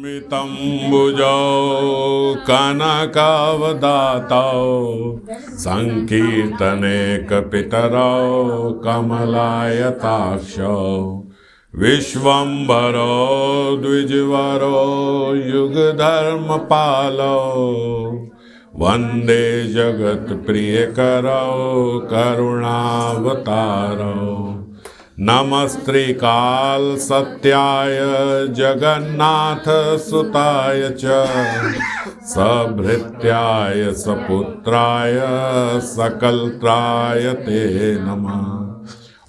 स्मितम्बुजौ कनकावदातौ संकीर्तने कपितरौ कमलायताक्षौ विश्वम्भरो द्विजवरो युगधर्मपालौ वन्दे जगत्प्रियकरौ करुणावतारौ नमस्त्रिकाल सत्याय जगन्नाथ सुताय च सभृत्याय सपुत्राय सकलत्राय ते नमः।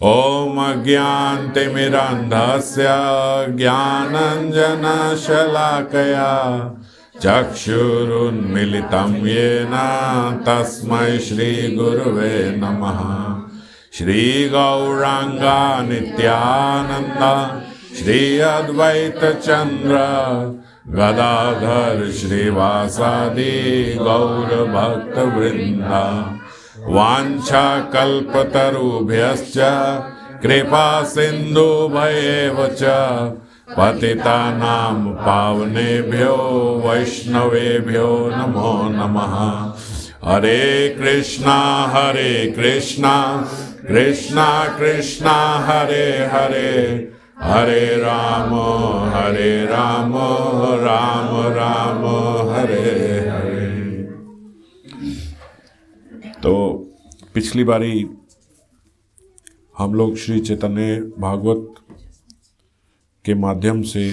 ॐ अज्ञानतिमिरान्धस्य ज्ञानाञ्जनशलाकया चक्षुरुन्मीलितं येन तस्मै श्रीगुरवे नमः। श्री गौरांगा नित्यानंद श्री अद्वैत चंद्र गदाधर श्रीवासादि गौर भक्त वृंदा वांछा कल्पतरुभ्यश्च कृपा सिन्धुभ्येव च पतितानां पावनेभ्यो वैष्णवेभ्यो नमो नमः। हरे कृष्णा कृष्णा कृष्णा हरे हरे हरे राम राम राम हरे हरे। तो पिछली बारी हम लोग श्री चैतन्य भागवत के माध्यम से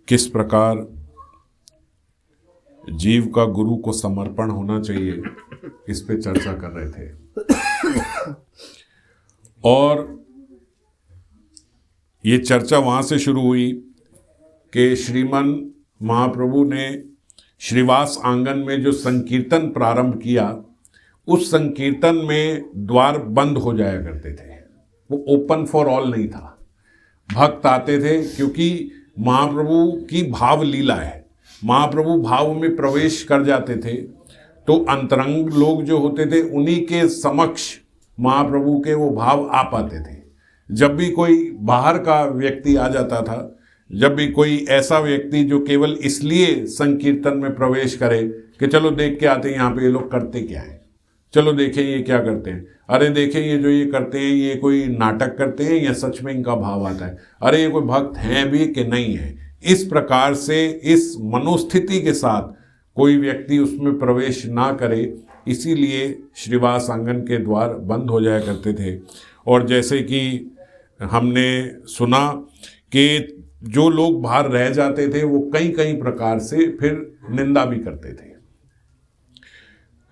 किस प्रकार जीव का गुरु को समर्पण होना चाहिए इस पे चर्चा कर रहे थे। और ये चर्चा वहां से शुरू हुई कि श्रीमन महाप्रभु ने श्रीवास आंगन में जो संकीर्तन प्रारंभ किया, उस संकीर्तन में द्वार बंद हो जाया करते थे, वो ओपन फॉर ऑल नहीं था। भक्त आते थे क्योंकि महाप्रभु की भाव लीला है, महाप्रभु भाव में प्रवेश कर जाते थे तो अंतरंग लोग जो होते थे उन्हीं के समक्ष महाप्रभु के वो भाव आ पाते थे। जब भी कोई बाहर का व्यक्ति आ जाता था, जब भी कोई ऐसा व्यक्ति जो केवल इसलिए संकीर्तन में प्रवेश करे कि चलो देख के आते हैं यहाँ पे ये लोग करते क्या है, चलो देखें ये क्या करते हैं, अरे देखें ये जो ये करते हैं ये कोई नाटक करते हैं या सच में इनका भाव आता है, अरे ये कोई भक्त हैं भी कि नहीं है। इस प्रकार से इस मनोस्थिति के साथ कोई व्यक्ति उसमें प्रवेश ना करे, इसीलिए श्रीवास आंगन के द्वार बंद हो जाया करते थे। और जैसे कि हमने सुना कि जो लोग बाहर रह जाते थे वो कई कई प्रकार से फिर निंदा भी करते थे।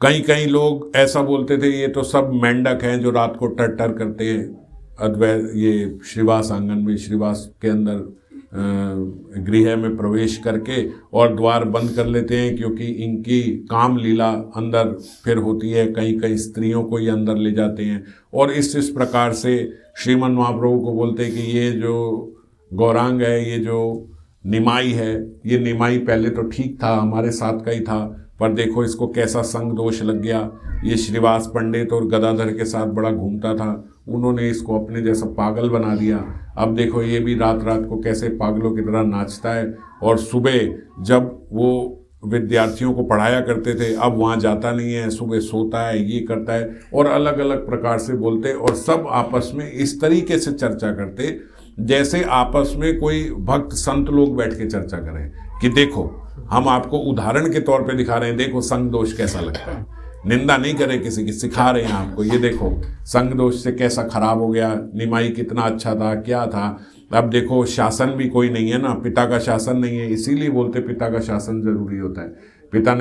कई लोग ऐसा बोलते थे ये तो सब मेंढक हैं जो रात को टर टर करते हैं अद्वैत ये श्रीवास आंगन में, श्रीवास के अंदर गृह में प्रवेश करके और द्वार बंद कर लेते हैं, क्योंकि इनकी काम लीला अंदर फिर होती है, कई स्त्रियों को ये अंदर ले जाते हैं। और इस प्रकार से श्रीमन महाप्रभु को बोलते हैं कि ये जो गौरांग है, ये जो निमाई है, ये निमाई पहले तो ठीक था, हमारे साथ का ही था, पर देखो इसको कैसा संग दोष लग गया। ये श्रीवास पंडित और गदाधर के साथ बड़ा घूमता था, उन्होंने इसको अपने जैसा पागल बना दिया। अब देखो ये भी रात रात को कैसे पागलों की तरह नाचता है, और सुबह जब वो विद्यार्थियों को पढ़ाया करते थे अब वहाँ जाता नहीं है, सुबह सोता है, ये करता है, और अलग अलग प्रकार से बोलते। और सब आपस में इस तरीके से चर्चा करते जैसे आपस में कोई भक्त संत लोग बैठ के चर्चा करें कि देखो हम आपको उदाहरण के तौर पे दिखा रहे हैं, देखो संग दोष कैसा लगता है। निंदा नहीं करे किसी की, सिखा रहे हैं आपको, ये देखो संग दोष से कैसा खराब हो गया, निमाई कितना अच्छा था, क्या था। अब देखो शासन भी कोई नहीं है ना, पिता का शासन नहीं है, इसीलिए बोलते पिता का शासन जरूरी होता है। पिता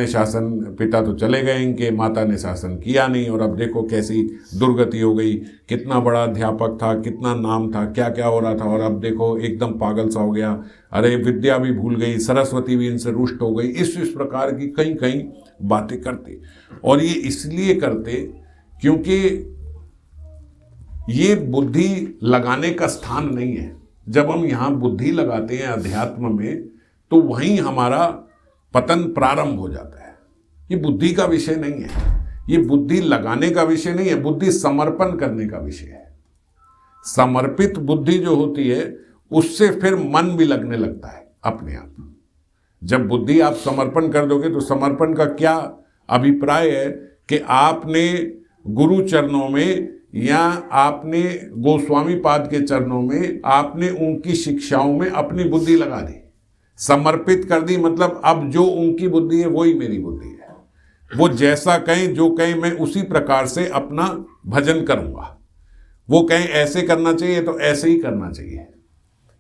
तो चले गए इनके, माता ने शासन किया नहीं, और अब देखो कैसी दुर्गति हो गई। कितना बड़ा अध्यापक था, कितना नाम था, क्या क्या हो रहा था, और अब देखो एकदम पागल सा हो गया। अरे विद्या भी भूल गई, सरस्वती भी इनसे रुष्ट हो गई। इस प्रकार की कई बातें करते, और ये इसलिए करते क्योंकि ये बुद्धि लगाने का स्थान नहीं है। जब हम यहाँ बुद्धि लगाते हैं अध्यात्म में, तो वहीं हमारा पतन प्रारंभ हो जाता है। ये बुद्धि का विषय नहीं है, ये बुद्धि लगाने का विषय नहीं है, बुद्धि समर्पण करने का विषय है। समर्पित बुद्धि जो होती है उससे फिर मन भी लगने लगता है अपने आप। जब बुद्धि आप समर्पण कर दोगे तो समर्पण का क्या अभिप्राय है कि आपने गुरु चरणों में या आपने गोस्वामी पाद के चरणों में, आपने उनकी शिक्षाओं में अपनी बुद्धि लगा दी, समर्पित कर दी। मतलब अब जो उनकी बुद्धि है वही मेरी बुद्धि है। वो जैसा कहें, जो कहें, मैं उसी प्रकार से अपना भजन करूंगा। वो कहें ऐसे करना चाहिए तो ऐसे ही करना चाहिए।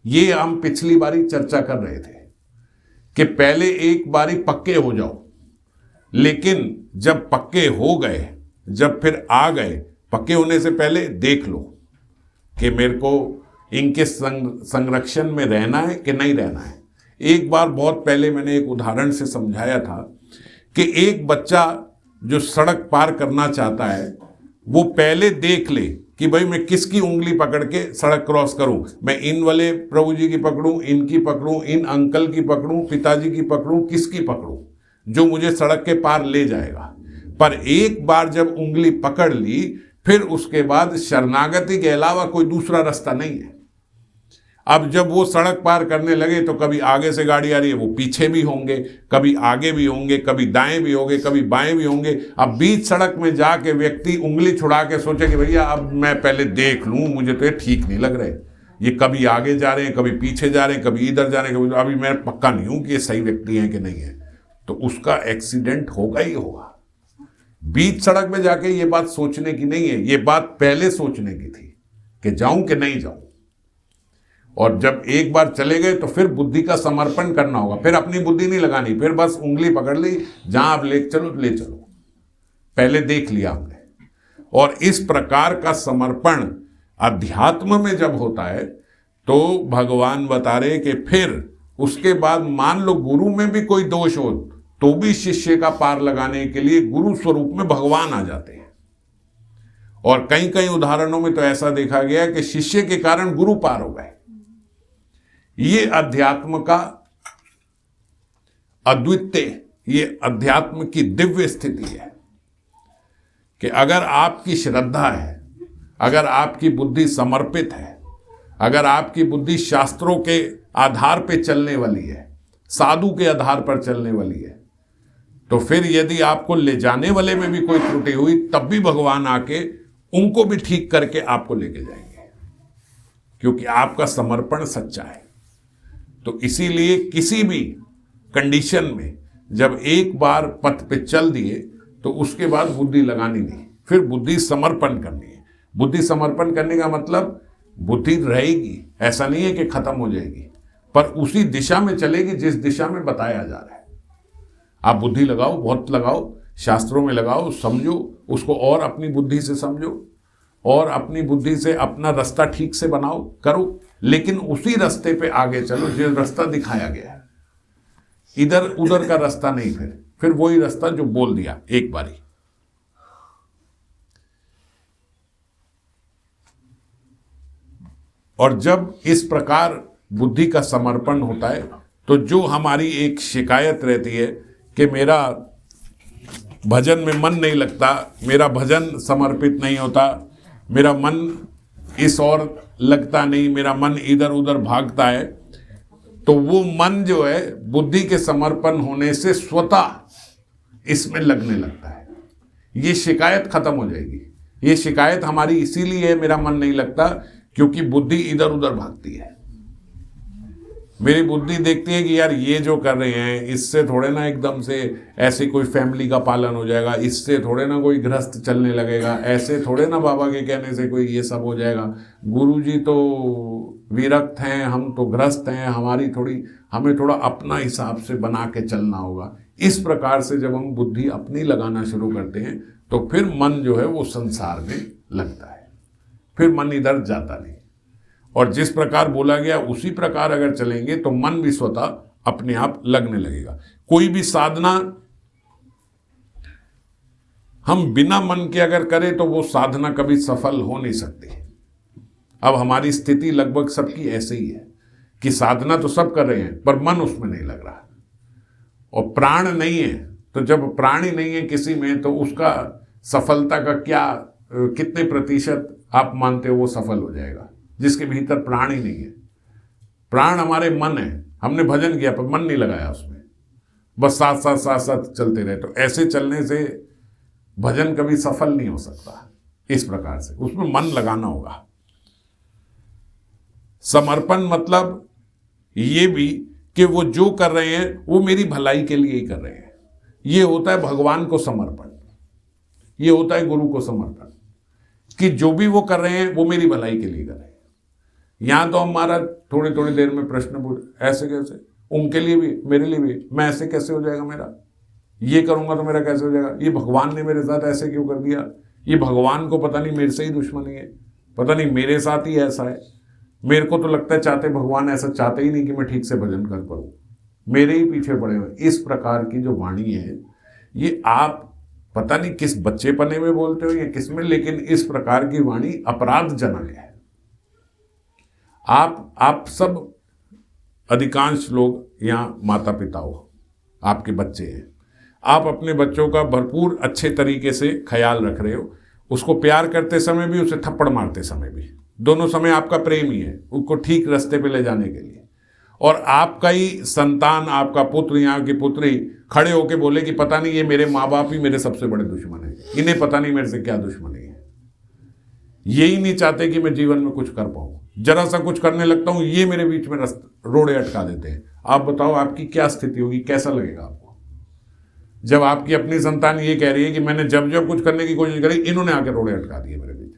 ये हम पिछली बारी चर्चा कर रहे थे कि पहले एक बारी पक्के हो जाओ, लेकिन जब पक्के हो गए, जब फिर आ गए, पक्के होने से पहले देख लो कि मेरे को इनके संरक्षण में रहना है कि नहीं रहना है। एक बार बहुत पहले मैंने एक उदाहरण से समझाया था कि एक बच्चा जो सड़क पार करना चाहता है वो पहले देख ले कि भाई मैं किसकी उंगली पकड़ के सड़क क्रॉस करूं। मैं इन वाले प्रभु जी की पकड़ूं, इनकी पकड़ूं, इन अंकल की पकड़ूं, पिताजी की पकड़ूं, किसकी पकड़ूं जो मुझे सड़क के पार ले जाएगा। पर एक बार जब उंगली पकड़ ली, फिर उसके बाद शरणागति के अलावा कोई दूसरा रास्ता नहीं है। अब जब वो सड़क पार करने लगे तो कभी आगे से गाड़ी आ रही है, वो पीछे भी होंगे, कभी आगे भी होंगे, कभी दाएं भी होंगे, कभी बाएं भी होंगे। अब बीच सड़क में जाके व्यक्ति उंगली छुड़ा के सोचे कि भैया अब मैं पहले देख लूं, मुझे तो ये ठीक नहीं लग रहे, ये कभी आगे जा रहे हैं, कभी पीछे जा रहे हैं, कभी इधर जा रहे हैं, कभी अभी मैं पक्का नहीं हूं कि ये सही व्यक्ति हैं कि नहीं है, तो उसका एक्सीडेंट होगा ही होगा। बीच सड़क में जाके ये बात सोचने की नहीं है, ये बात पहले सोचने की थी कि जाऊं कि नहीं जाऊं। और जब एक बार चले गए तो फिर बुद्धि का समर्पण करना होगा, फिर अपनी बुद्धि नहीं लगानी, फिर बस उंगली पकड़ ली, जहां आप ले चलो ले चलो, पहले देख लिया हमने। और इस प्रकार का समर्पण अध्यात्म में जब होता है तो भगवान बता रहे कि फिर उसके बाद मान लो गुरु में भी कोई दोष हो तो भी शिष्य का पार लगाने के लिए गुरु स्वरूप में भगवान आ जाते हैं। और कई कई उदाहरणों में तो ऐसा देखा गया कि शिष्य के कारण गुरु पार हो गए। ये अध्यात्म का अद्वितीय, ये अध्यात्म की दिव्य स्थिति है कि अगर आपकी श्रद्धा है, अगर आपकी बुद्धि समर्पित है, अगर आपकी बुद्धि शास्त्रों के आधार पर चलने वाली है, साधु के आधार पर चलने वाली है, तो फिर यदि आपको ले जाने वाले में भी कोई त्रुटि हुई तब भी भगवान आके उनको भी ठीक करके आपको लेके जाएंगे, क्योंकि आपका समर्पण सच्चा है। तो इसीलिए किसी भी कंडीशन में जब एक बार पथ पे चल दिए तो उसके बाद बुद्धि लगानी नहीं, फिर बुद्धि समर्पण करनी है। बुद्धि समर्पण करने का मतलब बुद्धि रहेगी, ऐसा नहीं है कि खत्म हो जाएगी, पर उसी दिशा में चलेगी जिस दिशा में बताया जा रहा है। आप बुद्धि लगाओ, बहुत लगाओ, शास्त्रों में लगाओ, समझो उसको, और अपनी बुद्धि से समझो, और अपनी बुद्धि से अपना रास्ता ठीक से बनाओ, करो, लेकिन उसी रास्ते पे आगे चलो जो रास्ता दिखाया गया है। इधर उधर का रास्ता नहीं, फिर वही रास्ता जो बोल दिया एक बारी। और जब इस प्रकार बुद्धि का समर्पण होता है तो जो हमारी एक शिकायत रहती है कि मेरा भजन में मन नहीं लगता, मेरा भजन समर्पित नहीं होता, मेरा मन इस और लगता नहीं, मेरा मन इधर उधर भागता है, तो वो मन जो है बुद्धि के समर्पण होने से स्वतः इसमें लगने लगता है। ये शिकायत खत्म हो जाएगी। ये शिकायत हमारी इसीलिए है मेरा मन नहीं लगता क्योंकि बुद्धि इधर उधर भागती है। मेरी बुद्धि देखती है कि यार ये जो कर रहे हैं इससे थोड़े ना एकदम से ऐसे कोई फैमिली का पालन हो जाएगा, इससे थोड़े ना कोई गृहस्थ चलने लगेगा, ऐसे थोड़े ना बाबा के कहने से कोई ये सब हो जाएगा। गुरुजी तो विरक्त हैं, हम तो गृहस्थ हैं, हमें थोड़ा अपना हिसाब से बना के चलना होगा। इस प्रकार से जब हम बुद्धि अपनी लगाना शुरू करते हैं तो फिर मन जो है वो संसार में लगता है, फिर मन इधर जाता नहीं। और जिस प्रकार बोला गया उसी प्रकार अगर चलेंगे तो मन भी स्वतः अपने आप लगने लगेगा। कोई भी साधना हम बिना मन के अगर करें तो वो साधना कभी सफल हो नहीं सकती। अब हमारी स्थिति लगभग सबकी ऐसे ही है कि साधना तो सब कर रहे हैं पर मन उसमें नहीं लग रहा, और प्राण नहीं है। तो जब प्राण ही नहीं है किसी में तो उसका सफलता का क्या, कितने प्रतिशत आप मानते हो वो सफल हो जाएगा जिसके भीतर प्राण ही नहीं है। प्राण हमारे मन है, हमने भजन किया पर मन नहीं लगाया उसमें, बस साथ साथ साथ साथ चलते रहे। तो ऐसे चलने से भजन कभी सफल नहीं हो सकता। इस प्रकार से उसमें मन लगाना होगा। समर्पण मतलब ये भी कि वो जो कर रहे हैं वो मेरी भलाई के लिए ही कर रहे हैं। ये होता है भगवान को समर्पण, ये होता है गुरु को समर्पण, कि जो भी वो कर रहे हैं वो मेरी भलाई के लिए कर रहे हैं। यहां तो हमारा थोड़ी थोड़ी देर में प्रश्न पूछ, ऐसे कैसे, उनके लिए भी मेरे लिए भी, मैं ऐसे कैसे हो जाएगा मेरा, ये करूंगा तो मेरा कैसे हो जाएगा, ये भगवान ने मेरे साथ ऐसे क्यों कर दिया, ये भगवान को पता नहीं मेरे से ही दुश्मनी है, पता नहीं मेरे साथ ही ऐसा है। मेरे को तो लगता है चाहते भगवान ऐसा चाहते ही नहीं कि मैं ठीक से भजन कर पाऊँ, मेरे ही पीछे पड़े हुए। इस प्रकार की जो वाणी है ये आप पता नहीं किस बच्चेपने में बोलते हो या किस में, लेकिन इस प्रकार की वाणी अपराधजनक है। आप सब अधिकांश लोग यहाँ माता पिता हो, आपके बच्चे हैं, आप अपने बच्चों का भरपूर अच्छे तरीके से ख्याल रख रहे हो, उसको प्यार करते समय भी, उसे थप्पड़ मारते समय भी, दोनों समय आपका प्रेम ही है उसको ठीक रास्ते पे ले जाने के लिए। और आपका ही संतान, आपका पुत्र, यहाँ की पुत्री खड़े होके बोले कि पता नहीं ये मेरे माँ बाप ही मेरे सबसे बड़े दुश्मन है, इन्हें पता नहीं मेरे से क्या दुश्मनी है, यही नहीं चाहते कि मैं जीवन में कुछ कर पाऊँ, जरा सा कुछ करने लगता हूँ ये मेरे बीच में रोड़े अटका देते हैं। आप बताओ आपकी क्या स्थिति होगी, कैसा लगेगा आपको जब आपकी अपनी संतान ये कह रही है कि मैंने जब जब कुछ करने की कोशिश करी इन्होंने आके रोड़े अटका दिए मेरे बीच।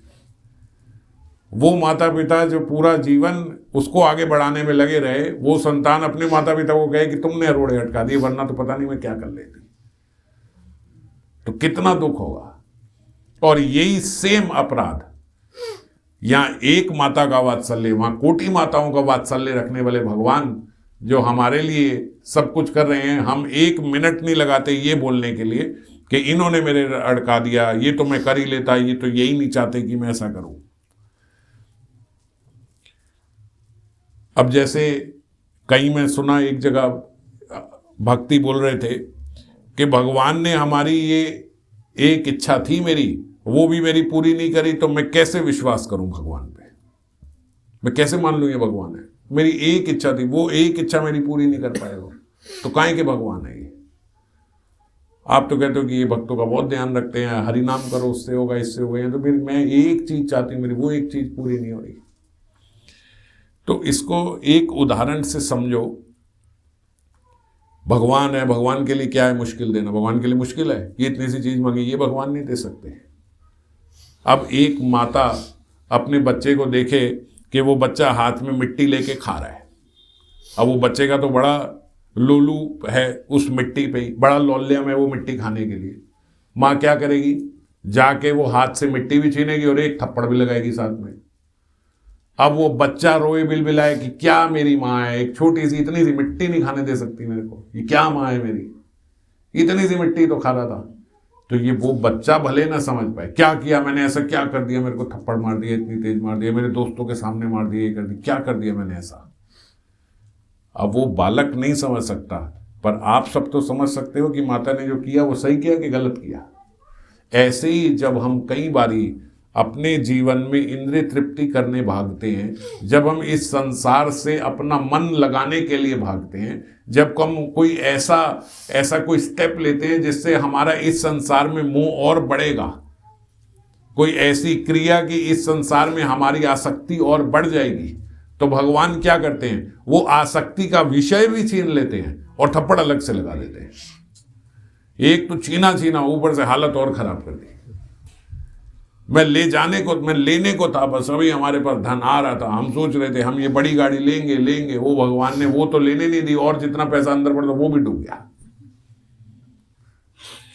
वो माता पिता जो पूरा जीवन उसको आगे बढ़ाने में लगे रहे, वो संतान अपने माता पिता को कहे कि तुमने रोड़े अटका दिए, वरना तो पता नहीं मैं क्या कर लेती, तो कितना दुख होगा। और यही सेम अपराध यहाँ एक माता का वात्सल्य, वहां कोटि माताओं का वात्सल्य रखने वाले भगवान जो हमारे लिए सब कुछ कर रहे हैं, हम एक मिनट नहीं लगाते ये बोलने के लिए कि इन्होंने मेरे अटका दिया, ये तो मैं कर ही लेता, ये तो यही नहीं चाहते कि मैं ऐसा करूं। अब जैसे कहीं मैं सुना एक जगह भक्ति बोल रहे थे कि भगवान ने हमारी ये एक इच्छा थी मेरी, वो भी मेरी पूरी नहीं करी, तो मैं कैसे विश्वास करूं भगवान पे, मैं कैसे मान लूं ये भगवान है, मेरी एक इच्छा थी, वो एक इच्छा मेरी पूरी नहीं कर पाए वो, तो काहे के भगवान है ये। आप तो कहते हो कि ये भक्तों का बहुत ध्यान रखते हैं, हरि नाम करो उससे होगा इससे होगा, तो फिर मैं एक चीज चाहती हूँ, मेरी वो एक चीज पूरी नहीं हो रही। तो इसको एक उदाहरण से समझो, भगवान है, भगवान के लिए क्या है मुश्किल देना, भगवान के लिए मुश्किल है ये इतनी सी चीज मांगी, ये भगवान नहीं दे सकते। अब एक माता अपने बच्चे को देखे कि वो बच्चा हाथ में मिट्टी लेके खा रहा है, अब वो बच्चे का तो बड़ा लोलू है उस मिट्टी पे ही, बड़ा लौल्यम है वो मिट्टी खाने के लिए, माँ क्या करेगी, जाके वो हाथ से मिट्टी भी छीनेगी और एक थप्पड़ भी लगाएगी साथ में। अब वो बच्चा रोए बिलबिलाए कि क्या मेरी माँ है, एक छोटी सी इतनी सी मिट्टी नहीं खाने दे सकती मेरे को, ये क्या माँ है मेरी, इतनी सी मिट्टी तो खा रहा था। तो ये वो बच्चा भले ना समझ पाए क्या किया मैंने, ऐसा क्या कर दिया, मेरे को थप्पड़ मार दिया, इतनी तेज मार दिया, मेरे दोस्तों के सामने मार दिया, ये कर दिया, क्या कर दिया मैंने ऐसा। अब वो बालक नहीं समझ सकता, पर आप सब तो समझ सकते हो कि माता ने जो किया वो सही किया कि गलत किया। ऐसे ही जब हम कई बारी अपने जीवन में इंद्रिय तृप्ति करने भागते हैं, जब हम इस संसार से अपना मन लगाने के लिए भागते हैं, जब हम कोई ऐसा कोई स्टेप लेते हैं जिससे हमारा इस संसार में मोह और बढ़ेगा, कोई ऐसी क्रिया कि इस संसार में हमारी आसक्ति और बढ़ जाएगी, तो भगवान क्या करते हैं, वो आसक्ति का विषय भी छीन लेते हैं और थप्पड़ अलग से लगा देते हैं। एक तो छीना ऊपर से हालत और खराब कर दी। मैं लेने को था, बस अभी हमारे पास धन आ रहा था, हम सोच रहे थे हम ये बड़ी गाड़ी लेंगे, वो भगवान ने वो तो लेने नहीं दी और जितना पैसा अंदर पड़ता वो भी डूब गया।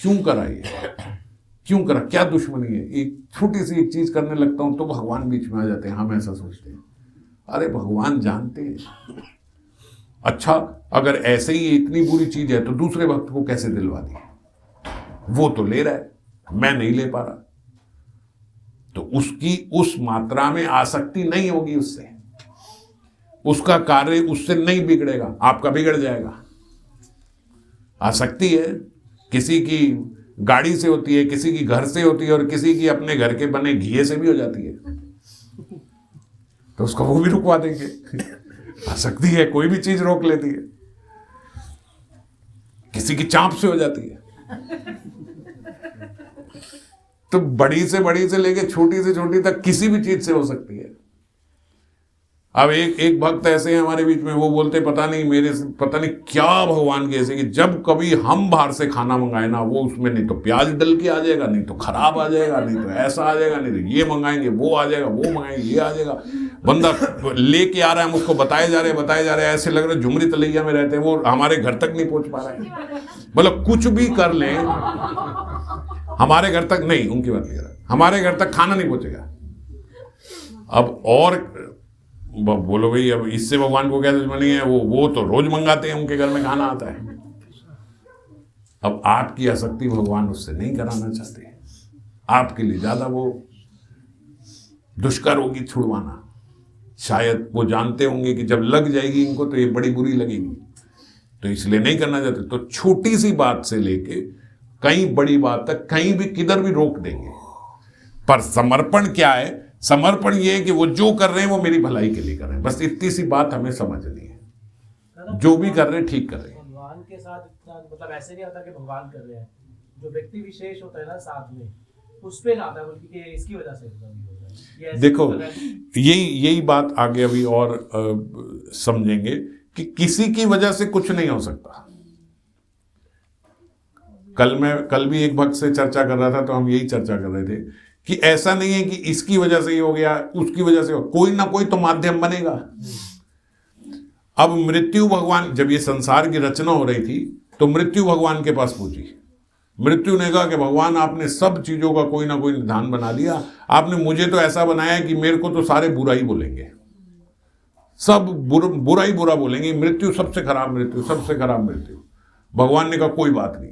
क्यों करा ये, क्यों करा, क्या दुश्मनी है। एक छोटी सी एक चीज करने लगता हूं तो भगवान बीच में आ जाते हैं, हम ऐसा सोचते हैं। अरे भगवान जानते हैं। अच्छा अगर ऐसे ही इतनी बुरी चीज है तो दूसरे भक्त को कैसे दिलवा दी, वो तो ले रहा है मैं नहीं ले पा रहा, तो उसकी उस मात्रा में आसक्ति नहीं होगी, उससे उसका कार्य उससे नहीं बिगड़ेगा, आपका बिगड़ जाएगा। आसक्ति है किसी की गाड़ी से होती है, किसी की घर से होती है और किसी की अपने घर के बने घी से भी हो जाती है, तो उसको वो भी रुकवा देंगे। आसक्ति है, कोई भी चीज रोक लेती है, किसी की चांप से हो जाती है। तो बड़ी से लेके छोटी से छोटी तक किसी भी चीज से हो सकती है। अब एक भक्त ऐसे हैं हमारे बीच में, वो बोलते पता नहीं क्या भगवान के ऐसे कि जब कभी हम बाहर से खाना मंगाए ना, वो उसमें नहीं तो प्याज डल के आ जाएगा, नहीं तो खराब आ जाएगा, नहीं तो ऐसा आ जाएगा, नहीं तो ये मंगाएंगे वो आ जाएगा, वो मंगाएंगे ये आ जाएगा। बंदा लेके आ रहा है, मुझको बताए जा रहे, ऐसे लग रहा है झुमरी तलैया में रहते हैं, वो हमारे घर तक नहीं पहुंच पा रहा है। मतलब कुछ भी कर लें, हमारे घर तक नहीं, उनकी बात नहीं कर रहा, हमारे घर तक खाना नहीं पहुंचेगा। अब और बोलो भाई, अब इससे भगवान को क्या दुश्मनी है? वो तो रोज मंगाते हैं, उनके घर में खाना आता है। अब आपकी आसक्ति भगवान उससे नहीं कराना चाहते, आपके लिए ज्यादा वो दुष्कर होगी छुड़वाना। शायद वो जानते होंगे कि जब लग जाएगी इनको तो ये बड़ी बुरी लगेगी, तो इसलिए नहीं करना चाहते। तो छोटी सी बात से लेके कई बड़ी बात तक कहीं भी किधर भी रोक देंगे। पर समर्पण क्या है? समर्पण ये है कि वो जो कर रहे हैं वो मेरी भलाई के लिए कर रहे हैं, बस इतनी सी बात हमें समझनी है। जो भी कर रहे हैं ठीक कर रहे हैं। भगवान के साथ मतलब ऐसे नहीं होता कि भगवान कर रहे हैं, जो व्यक्ति विशेष होता है ना साथ में, उस पे आता है, बल्कि कि इसकी वजह से देखो यही बात आगे अभी और समझेंगे कि किसी की वजह से कुछ नहीं हो सकता। कल भी एक भक्त से चर्चा कर रहा था, तो हम यही चर्चा कर रहे थे कि ऐसा नहीं है कि इसकी वजह से ही हो गया, उसकी वजह से हो, कोई ना कोई तो माध्यम बनेगा। अब मृत्यु भगवान, जब ये संसार की रचना हो रही थी तो मृत्यु भगवान के पास पहुंची। मृत्यु ने कहा कि भगवान आपने सब चीजों का कोई ना कोई निधान बना लिया, आपने मुझे तो ऐसा बनाया कि मेरे को तो सारे बुरा ही बोलेंगे, सब बुरा ही बुरा बोलेंगे, मृत्यु सबसे खराब मृत्यु, सबसे खराब मृत्यु। भगवान ने कहा कोई बात नहीं,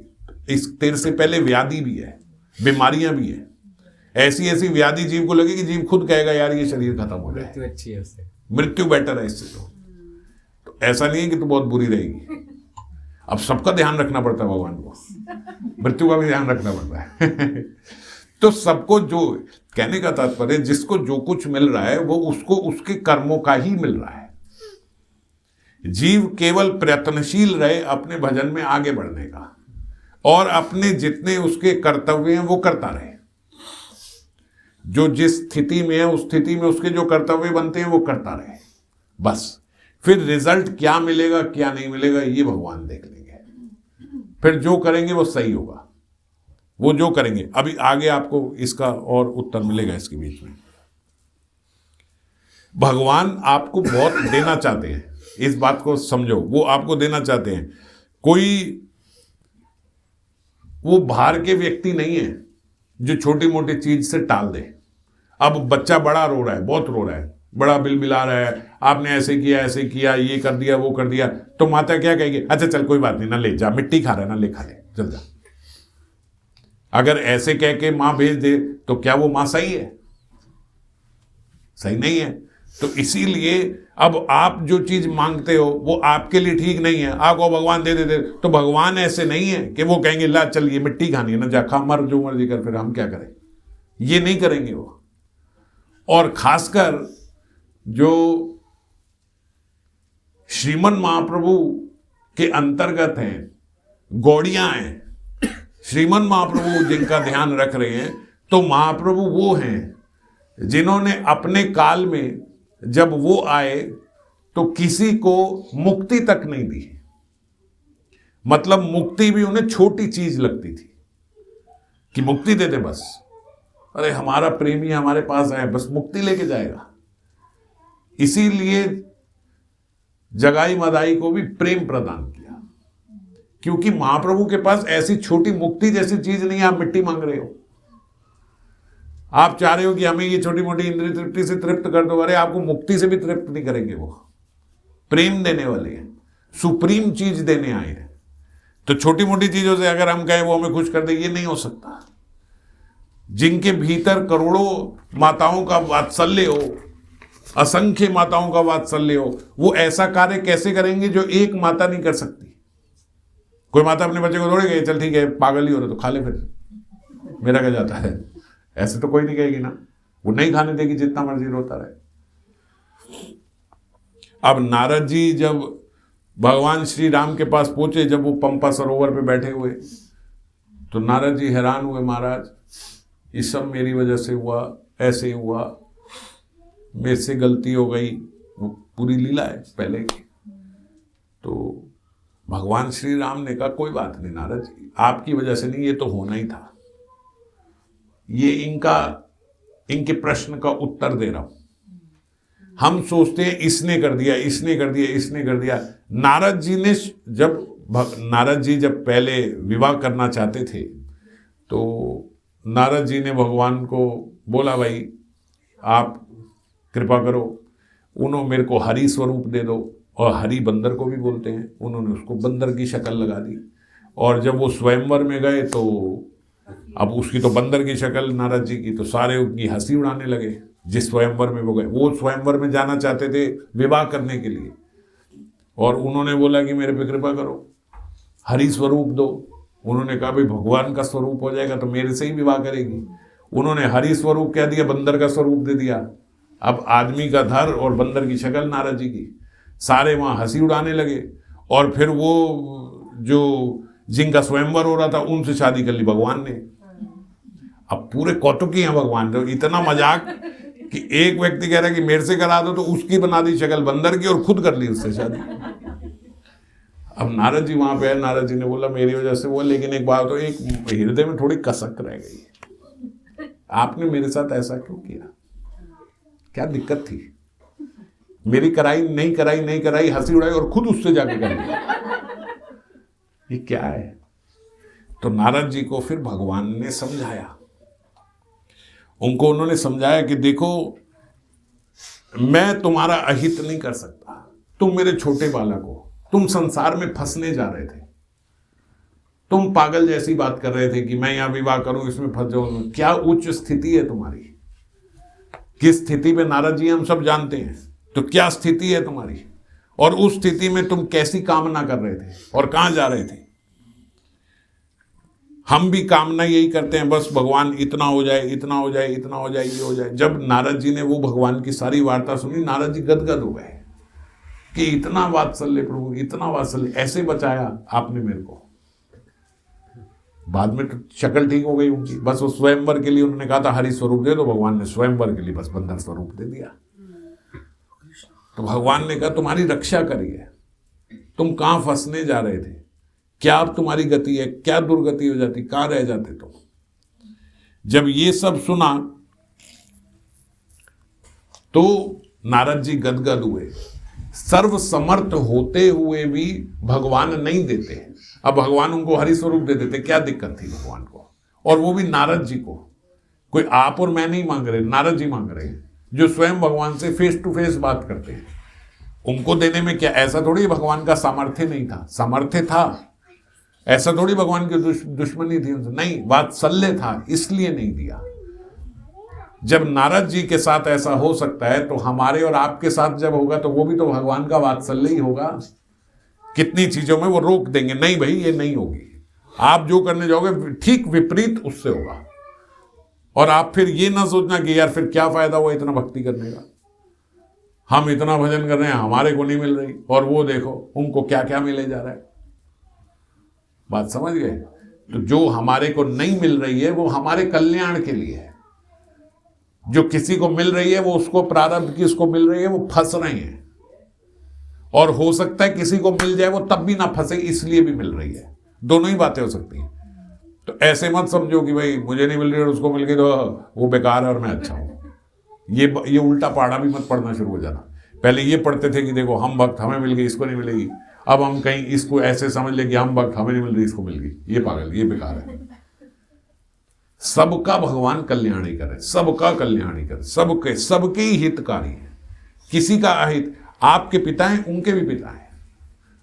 इस तेरे से पहले व्याधि भी है, बीमारियां भी है, ऐसी ऐसी व्याधि जीव को लगे कि जीव खुद कहेगा यार ये शरीर खत्म हो जाए, मृत्यु अच्छी है उससे, मृत्यु बेटर है इससे। तो ऐसा नहीं है कि तू बहुत बुरी रहेगी। अब सबका ध्यान रखना पड़ता है भगवान को, मृत्यु का भी ध्यान रखना पड़ता है। तो सबको, जो कहने का तात्पर्य, जिसको जो कुछ मिल रहा है वो उसको उसके कर्मों का ही मिल रहा है। जीव केवल प्रयत्नशील रहे अपने भजन में आगे बढ़ने का, और अपने जितने उसके कर्तव्य हैं वो करता रहे। जो जिस स्थिति में है उस स्थिति में उसके जो कर्तव्य बनते हैं वो करता रहे, बस। फिर रिजल्ट क्या मिलेगा क्या नहीं मिलेगा ये भगवान देख लेंगे। फिर जो करेंगे वो सही होगा, वो जो करेंगे। अभी आगे आपको इसका और उत्तर मिलेगा इसके बीच में। भगवान आपको बहुत देना चाहते हैं, इस बात को समझो, वो आपको देना चाहते हैं। कोई वो बाहर के व्यक्ति नहीं है जो छोटी मोटी चीज से टाल दे। अब बच्चा बड़ा रो रहा है, बहुत रो रहा है, बड़ा बिलबिला रहा है, आपने ऐसे किया, ये कर दिया, वो कर दिया, तो माता क्या कहेगी? अच्छा चल कोई बात नहीं, ना ले जा, मिट्टी खा रहा है ना, ले खा ले, चल जा। अगर ऐसे कह के मां भेज दे तो क्या वो मां सही है? सही नहीं है। तो इसीलिए अब आप जो चीज मांगते हो वो आपके लिए ठीक नहीं है, आपको भगवान दे देते, तो भगवान ऐसे नहीं है कि वो कहेंगे ला चल ये मिट्टी खानी है ना, जा खा, मर जो मर्जी कर, फिर हम क्या करें। ये नहीं करेंगे वो। और खासकर जो श्रीमन महाप्रभु के अंतर्गत हैं, गौड़ियां हैं, श्रीमन महाप्रभु जिनका ध्यान रख रहे हैं, तो महाप्रभु वो हैं जिन्होंने अपने काल में जब वो आए तो किसी को मुक्ति तक नहीं दी। मतलब मुक्ति भी उन्हें छोटी चीज लगती थी कि मुक्ति दे दे बस, अरे हमारा प्रेमी हमारे पास आए बस मुक्ति लेके जाएगा। इसीलिए जगाई मदाई को भी प्रेम प्रदान किया, क्योंकि महाप्रभु के पास ऐसी छोटी मुक्ति जैसी चीज नहीं है। आप मिट्टी मांग रहे हो, आप चाह रहे हो कि हमें ये छोटी मोटी इंद्रिय तृप्ति से तृप्त कर दो, अरे आपको मुक्ति से भी तृप्त नहीं करेंगे। वो प्रेम देने वाले हैं, सुप्रीम चीज देने आए हैं। तो छोटी मोटी चीजों से अगर हम कहें वो हमें खुश कर दे, ये नहीं हो सकता। जिनके भीतर करोड़ों माताओं का वात्सल्य हो, असंख्य माताओं का वात्सल्य हो, वो ऐसा कार्य कैसे करेंगे जो एक माता नहीं कर सकती। कोई माता अपने बच्चे को दौड़े गए, चल ठीक है पागल ही हो रहे तो खा ले, फिर मेरा क्या जाता है, ऐसे तो कोई नहीं कहेगी ना, वो नहीं खाने देगी जितना मर्जी रोता रहे। अब नारद जी जब भगवान श्री राम के पास पहुंचे, जब वो पंपा सरोवर पे बैठे हुए, तो नारद जी हैरान हुए, महाराज ये सब मेरी वजह से हुआ, ऐसे हुआ, मेरे से गलती हो गई। वो पूरी लीला है पहले की। तो भगवान श्री राम ने कहा कोई बात नहीं नारद जी, आपकी वजह से नहीं, ये तो होना ही था। ये इनके प्रश्न का उत्तर दे रहा हूं। हम सोचते हैं इसने कर दिया, इसने कर दिया, इसने कर दिया। नारद जी जब पहले विवाह करना चाहते थे, तो नारद जी ने भगवान को बोला, भाई आप कृपा करो, उन्होंने मेरे को हरि स्वरूप दे दो। और हरि बंदर को भी बोलते हैं, उन्होंने उसको बंदर की शक्ल लगा दी। और जब वो स्वयंवर में गए, तो अब उसकी तो बंदर की शक्ल नारद जी की, तो सारे उनकी हंसी उड़ाने लगे। जिस स्वयंवर में वो गए, वो स्वयंवर में जाना चाहते थे विवाह करने के लिए, और उन्होंने बोला कि मेरे पे कृपा करो, हरि स्वरूप दो। उन्होंने कहा भाई भगवान का स्वरूप हो जाएगा तो मेरे से ही विवाह करेगी। उन्होंने हरि स्वरूप कह दिया, बंदर का स्वरूप दे दिया। अब आदमी का धर और बंदर की शक्ल नारद जी की, सारे वहाँ हंसी उड़ाने लगे। और फिर वो जो जिनका स्वयंवर हो रहा था उनसे शादी कर ली भगवान ने। अब पूरे कौतुकी हैं भगवान, तो इतना मजाक कि एक व्यक्ति कह रहा है कि मेरे से करा दो, तो उसकी बना दी शक्ल बंदर की और खुद कर ली उससे शादी। अब नारद जी वहां पे है, नारद जी ने बोला मेरी वजह से वो, लेकिन एक बात तो, एक हृदय में थोड़ी कसक रह गई, आपने मेरे साथ ऐसा क्यों किया, क्या दिक्कत थी? मेरी कराई नहीं कराई नहीं कराई, हंसी उड़ाई और खुद उससे जाके कर लिया, ये क्या है? तो नारद जी को फिर भगवान ने समझाया, उन्होंने समझाया कि देखो मैं तुम्हारा अहित नहीं कर सकता, तुम मेरे छोटे बालक हो, तुम संसार में फंसने जा रहे थे, तुम पागल जैसी बात कर रहे थे कि मैं यहां विवाह करूं, इसमें फंस जाऊं। क्या उच्च स्थिति है तुम्हारी, किस स्थिति पे नारद जी हम सब जानते हैं, तो क्या स्थिति है तुम्हारी, और उस स्थिति में तुम कैसी कामना कर रहे थे और कहां जा रहे थे? हम भी कामना यही करते हैं, बस भगवान इतना हो जाए, इतना हो जाए, इतना हो जाए, ये हो जाए। जब नारद जी ने वो भगवान की सारी वार्ता सुनी, नारद जी गदगद हो गए कि इतना वात्सल्य प्रभु, इतना वात्सल्य, ऐसे बचाया आपने मेरे को। बाद में तो शक्ल ठीक हो गई उनकी, बस वो स्वयंवर के लिए उन्होंने कहा था हरि स्वरूप दे दो, भगवान ने स्वयंवर के लिए बस बंदर स्वरूप दे दिया। तो भगवान ने कहा तुम्हारी रक्षा करिए, तुम कहां फंसने जा रहे थे, क्या अब तुम्हारी गति है, क्या दुर्गति हो जाती, कहां रह जाते तुम। जब ये सब सुना तो नारद जी गदगद हुए। सर्व समर्थ होते हुए भी भगवान नहीं देते, अब भगवान उनको हरि स्वरूप दे देते, क्या दिक्कत थी भगवान को? और वो भी नारद जी को। कोई आप और मैं नहीं मांग रहे, नारद जी मांग रहे हैं, जो स्वयं भगवान से फेस टू फेस बात करते हैं। उनको देने में क्या, ऐसा थोड़ी भगवान का सामर्थ्य नहीं था, सामर्थ्य था, ऐसा थोड़ी भगवान की दुश्मनी थी उनसे, नहीं, वात्सल्य था, इसलिए नहीं दिया। जब नारद जी के साथ ऐसा हो सकता है, तो हमारे और आपके साथ जब होगा तो वो भी तो भगवान का वात्सल्य ही होगा। कितनी चीजों में वो रोक देंगे, नहीं भाई ये नहीं होगी, आप जो करने जाओगे ठीक विपरीत उससे होगा। और आप फिर ये ना सोचना कि यार फिर क्या फायदा हुआ इतना भक्ति करने का, हम इतना भजन कर रहे हैं, हमारे को नहीं मिल रही, और वो देखो उनको क्या क्या मिले जा रहा है। बात समझ गए? तो जो हमारे को नहीं मिल रही है वो हमारे कल्याण के लिए है, जो किसी को मिल रही है वो उसको प्रारब्ध की उसको मिल रही है, वो फंस रहे हैं। और हो सकता है किसी को मिल जाए वो तब भी ना फंसे, इसलिए भी मिल रही है। दोनों ही बातें हो सकती हैं। तो ऐसे मत समझो कि भाई मुझे नहीं मिल रही और उसको मिल गई तो वो बेकार है और मैं अच्छा हूं। ये उल्टा पहाड़ा भी मत पढ़ना शुरू हो जाना। पहले ये पढ़ते थे कि देखो हम भक्त हमें मिल गई, इसको नहीं मिलेगी, अब हम कहीं इसको ऐसे समझ ले कि हम भक्त हमें नहीं मिल रही, इसको मिल गई, ये पागल, ये बेकार है। सबका भगवान कल्याण ही करे, सबका कल्याण ही करे, सबके ही हितकारी है, किसी का अहित। आपके पिता हैं, उनके भी पिता हैं,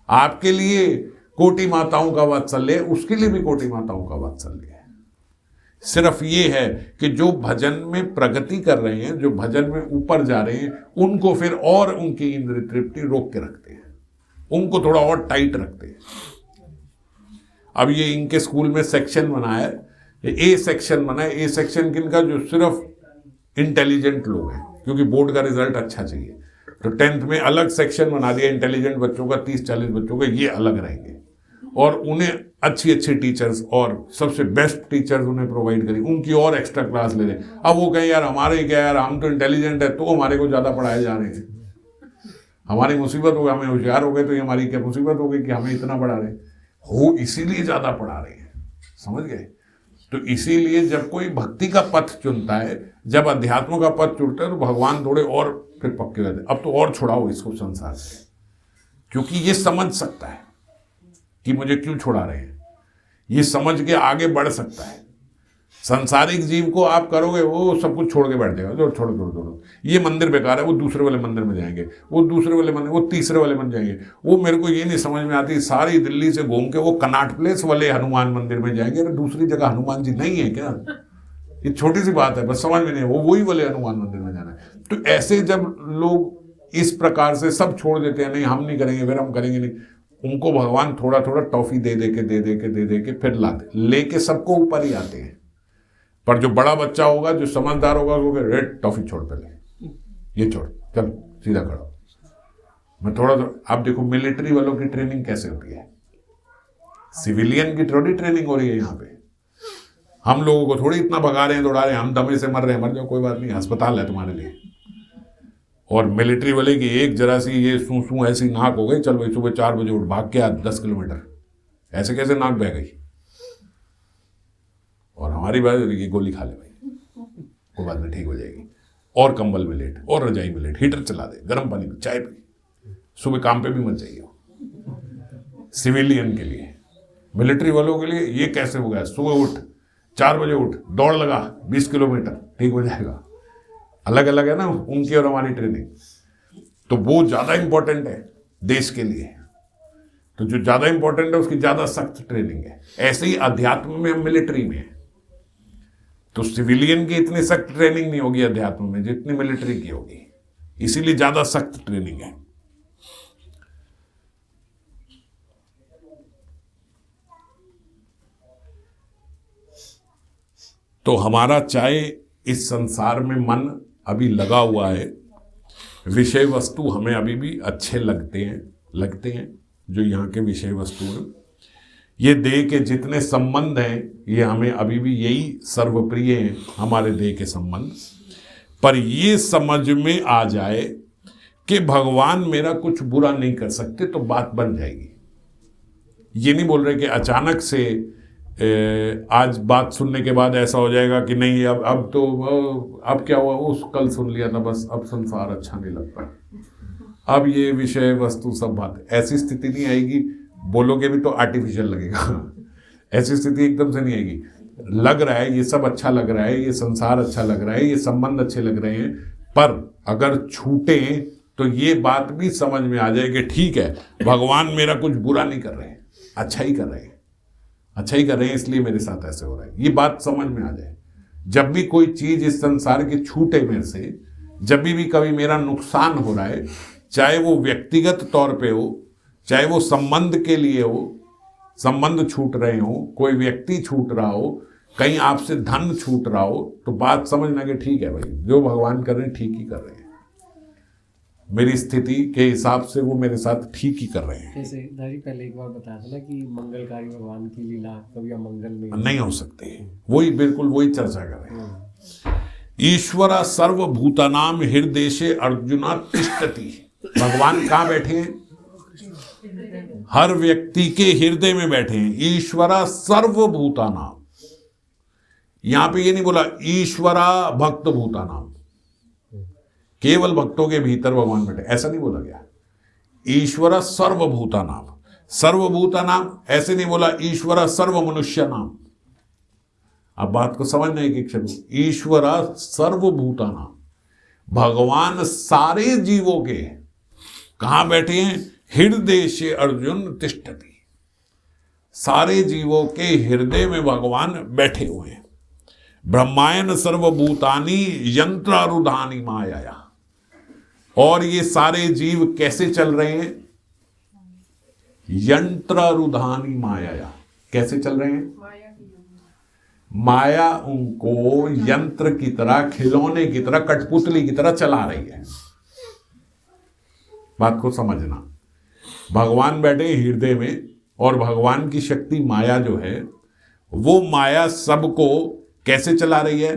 आपके लिए कोटि माताओं का वात्सल्य, उसके लिए भी कोटि माताओं का वात्सल्य है। सिर्फ ये है कि जो भजन में प्रगति कर रहे हैं, जो भजन में ऊपर जा रहे हैं, उनको फिर और उनकी इंद्रिय तृप्ति रोक के रखते हैं, उनको थोड़ा और टाइट रखते हैं। अब ये इनके स्कूल में सेक्शन बना है, ए सेक्शन बना है। ए सेक्शन किनका? जो सिर्फ इंटेलिजेंट लोग हैं, क्योंकि बोर्ड का रिजल्ट अच्छा चाहिए। तो 10th में अलग सेक्शन बना दिया इंटेलिजेंट बच्चों का, 30-40 बच्चों का, ये अलग रहेंगे और उन्हें अच्छी अच्छी टीचर्स और सबसे बेस्ट टीचर्स उन्हें प्रोवाइड करें, उनकी और एक्स्ट्रा क्लास ले लें। अब वो कहें यार हमारे क्या यार, हम तो इंटेलिजेंट है तो हमारे को ज़्यादा पढ़ाए जा रहे हैं, हमारी मुसीबत हो गई, हमें होशियार हो गए तो ये हमारी क्या मुसीबत हो गई कि हमें इतना पढ़ा रहे हो, इसीलिए ज़्यादा पढ़ा रहे हैं, समझ गए। तो इसीलिए जब कोई भक्ति का पथ चुनता है, जब अध्यात्म का पथ चुनता है तो भगवान थोड़े और फिर पक्के रहते हैं, अब तो और छुड़ाओ इसको संसार से, क्योंकि ये समझ सकता है कि मुझे क्यों छुड़ा रहे हैं, ये समझ के आगे बढ़ सकता है। संसारिक जीव को आप करोगे वो सब कुछ छोड़ के बैठ जाएगा, छोड़ो ये मंदिर बेकार है, वो दूसरे वाले मंदिर में जाएंगे, वो दूसरे वाले मंदिर, वो तीसरे वाले मंदिर जाएंगे, वो मेरे को ये नहीं समझ में आती, सारी दिल्ली से घूम के वो कनॉट प्लेस वाले हनुमान मंदिर में जाएंगे। अरे दूसरी जगह हनुमान जी नहीं है क्या? ये छोटी सी बात है, बस समझ में नहीं, वो वही वाले हनुमान मंदिर में जाना है। तो ऐसे जब लोग इस प्रकार से सब छोड़ देते हैं, नहीं हम नहीं करेंगे, फिर हम करेंगे नहीं, उनको भगवान थोड़ा थोड़ा टॉफी दे दे के फिर लाते, लेके सबको ऊपर ही आते हैं। पर जो बड़ा बच्चा होगा, जो समझदार होगा, वो रेड टॉफी छोड़, पहले ये छोड़, चल सीधा खड़ा। मैं थोड़ा आप देखो मिलिट्री वालों की ट्रेनिंग कैसे होती है, सिविलियन की थोड़ी ट्रेनिंग हो रही है यहाँ पे। हम लोगों को थोड़ी इतना भगा रहे हैं, दौड़ा रहे हैं, हम दमे से मर रहे हैं, मर जाओ कोई बात नहीं, अस्पताल है तुम्हारे लिए। और मिलिट्री वाले की एक जरा सी ये सूं ऐसी नाक हो गई, चल भाई सुबह 4 बजे उठ, भाग के आ 10 किलोमीटर, ऐसे कैसे नाक बह गई। और हमारी बात ये गोली खा ले भाई, वो बाद में ठीक हो जाएगी, और कंबल में लेट, और रजाई में लेट, हीटर चला दे, गर्म पानी में चाय पी, सुबह काम पे भी मत जाइए। सिविलियन के लिए, मिलिट्री वालों के लिए ये कैसे हो गया, सुबह उठ 4 बजे उठ, दौड़ लगा 20 किलोमीटर, ठीक हो जाएगा। अलग अलग है ना उनकी और हमारी ट्रेनिंग, तो वो ज्यादा इंपॉर्टेंट है देश के लिए। तो जो ज्यादा इंपॉर्टेंट है उसकी ज्यादा सख्त ट्रेनिंग है। ऐसे ही अध्यात्म में हम मिलिट्री में है, तो सिविलियन की इतनी सख्त ट्रेनिंग नहीं होगी अध्यात्म में जितनी मिलिट्री की होगी, इसीलिए ज्यादा सख्त ट्रेनिंग है। तो हमारा चाहे इस संसार में मन अभी लगा हुआ है, विषय वस्तु हमें अभी भी अच्छे लगते हैं जो यहाँ के विषय वस्तु हैं, ये देह के जितने संबंध हैं ये हमें अभी भी यही सर्वप्रिय हैं, हमारे देह के संबंध। पर ये समझ में आ जाए कि भगवान मेरा कुछ बुरा नहीं कर सकते तो बात बन जाएगी। ये नहीं बोल रहे कि अचानक से आज बात सुनने के बाद ऐसा हो जाएगा कि नहीं अब क्या हुआ, उस कल सुन लिया था बस, अब संसार अच्छा नहीं लगता, अब ये विषय वस्तु सब बात, ऐसी स्थिति नहीं आएगी। बोलोगे भी तो आर्टिफिशियल लगेगा, ऐसी स्थिति एकदम से नहीं आएगी। लग रहा है ये सब अच्छा लग रहा है, ये संसार अच्छा लग रहा है, ये संबंध अच्छे लग रहे हैं, पर अगर छूटे तो ये बात भी समझ में आ जाए कि ठीक है भगवान मेरा कुछ बुरा नहीं कर रहे हैं, अच्छा ही कर रहे हैं, अच्छा ही कर रहे हैं, इसलिए मेरे साथ ऐसे हो रहा है, ये बात समझ में आ जाए। जब भी कोई चीज इस संसार की छूटे मेरे से, जब भी कभी मेरा नुकसान हो रहा है, चाहे वो व्यक्तिगत तौर पे हो, चाहे वो संबंध के लिए हो, संबंध छूट रहे हो, कोई व्यक्ति छूट रहा हो, कहीं आपसे धन छूट रहा हो, तो बात समझना कि ठीक है भाई जो भगवान कर रहे हैं ठीक ही कर रहे हैं, मेरी स्थिति के हिसाब से वो मेरे साथ ठीक ही कर रहे हैं। जैसे दादी पहले एक बार बताया था ना कि मंगलकारी भगवान की लीला कभी अमंगल नहीं हो सकते, वही बिल्कुल वही चर्चा कर रहे हैं। ईश्वर सर्वभूतानाम हृदय अर्जुना तिष्ठति, भगवान कहाँ बैठे हैं? हर व्यक्ति के हृदय में बैठे हैं। ईश्वरा सर्वभूतानाम, यहां पे ये नहीं बोला ईश्वरा भक्त भूतानाम, केवल भक्तों के भीतर भगवान बैठे, ऐसा नहीं बोला गया। ईश्वरा सर्वभूतानाम, सर्वभूतानाम ऐसे नहीं बोला ईश्वरा सर्व मनुष्य नाम। अब बात को समझना है कि क्षण, ईश्वरा सर्वभूतानाम, भगवान सारे जीवों के कहां बैठे हैं? हृदय से अर्जुन तिष्ठति, सारे जीवों के हृदय में भगवान बैठे हुए हैं। ब्रह्मायन सर्वभूतानि यंत्रारूढ़ानि माया, और ये सारे जीव कैसे चल रहे हैं? यंत्रारूढ़ानि माया, कैसे चल रहे हैं? माया उनको यंत्र की तरह, खिलौने की तरह, कठपुतली की तरह चला रही है। बात को समझना। भगवान बैठे हृदय में, और भगवान की शक्ति माया जो है, वो माया सबको कैसे चला रही है?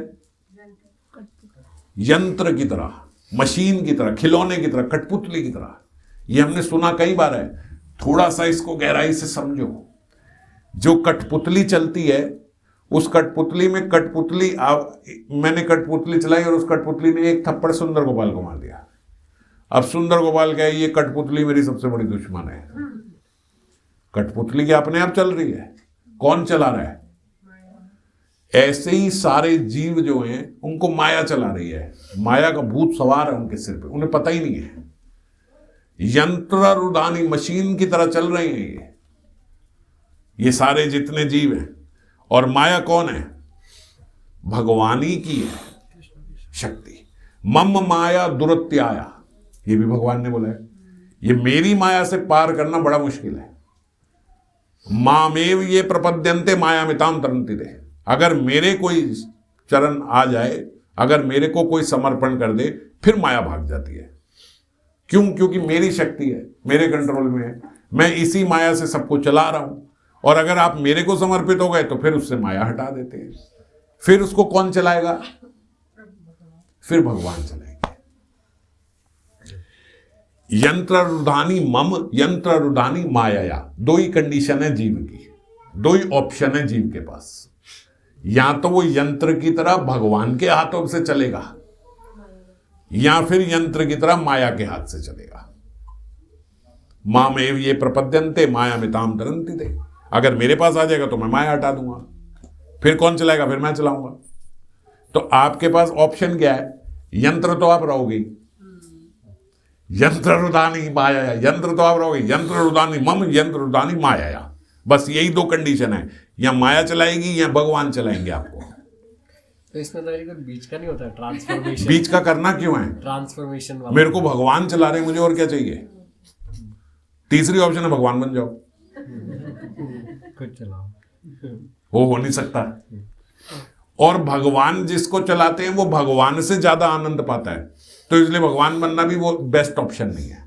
यंत्र की तरह, मशीन की तरह, खिलौने की तरह, कठपुतली की तरह। ये हमने सुना कई बार है। थोड़ा सा इसको गहराई से समझो। जो कठपुतली चलती है, उस कठपुतली में मैंने कठपुतली चलाई और उस कठपुतली ने एक थप्पड़ सुंदर गोपाल को मार दिया। अब सुंदर गोपाल कहे ये कठपुतली मेरी सबसे बड़ी दुश्मन है। कठपुतली की अपने आप चल रही है, कौन चला रहा है? ऐसे ही सारे जीव जो हैं उनको माया चला रही है। माया का भूत सवार है उनके सिर पे, उन्हें पता ही नहीं है। यंत्र रुदानी, मशीन की तरह चल रहे हैं ये सारे जितने जीव हैं। और माया कौन है? भगवानी की है शक्ति। मम माया दुरत्याया, ये भी भगवान ने बोला है। ये मेरी माया से पार करना बड़ा मुश्किल है। मामेव ये प्रपद्यन्ते मायामिताम तरन्ति ते। अगर मेरे कोई चरण आ जाए, अगर मेरे को कोई समर्पण कर दे, फिर माया भाग जाती है। क्यों? क्योंकि मेरी शक्ति है, मेरे कंट्रोल में है, मैं इसी माया से सबको चला रहा हूं। और अगर आप मेरे को समर्पित हो गए तो फिर उससे माया हटा देते हैं। फिर उसको कौन चलाएगा? फिर भगवान चलाएंगे। यंत्र रुधानी मम, यंत्र रुधानी माया। दो ही कंडीशन है जीव की, दो ही ऑप्शन है जीव के पास। या तो वो यंत्र की तरह भगवान के हाथों से चलेगा, या फिर यंत्र की तरह माया के हाथ से चलेगा। मामेव ये प्रपद्यन्ते मायामिताम तरन्ति ते। अगर मेरे पास आ जाएगा तो मैं माया हटा दूंगा, फिर कौन चलाएगा? फिर मैं चलाऊंगा। तो आपके पास ऑप्शन क्या है? यंत्र तो आप रहोगे, यंत्र रुदानी माया, यंत्र तो आप रहोगे, यंत्र रुदानी मम, यंत्र रुदानी माया। बस यही दो कंडीशन है, या माया चलाएगी या भगवान चलाएंगे आपको। तो इसमें तो बीच का नहीं होता ट्रांसफॉर्मेशन? बीच का करना क्यों है? ट्रांसफॉर्मेशन मेरे को भगवान चला रहे हैं, मुझे और क्या चाहिए? तीसरी ऑप्शन है भगवान बन जाओ। खुद चलाओ, वो हो नहीं सकता। और भगवान जिसको चलाते हैं वो भगवान से ज्यादा आनंद पाता है, तो इसलिए भगवान बनना भी वो बेस्ट ऑप्शन नहीं है।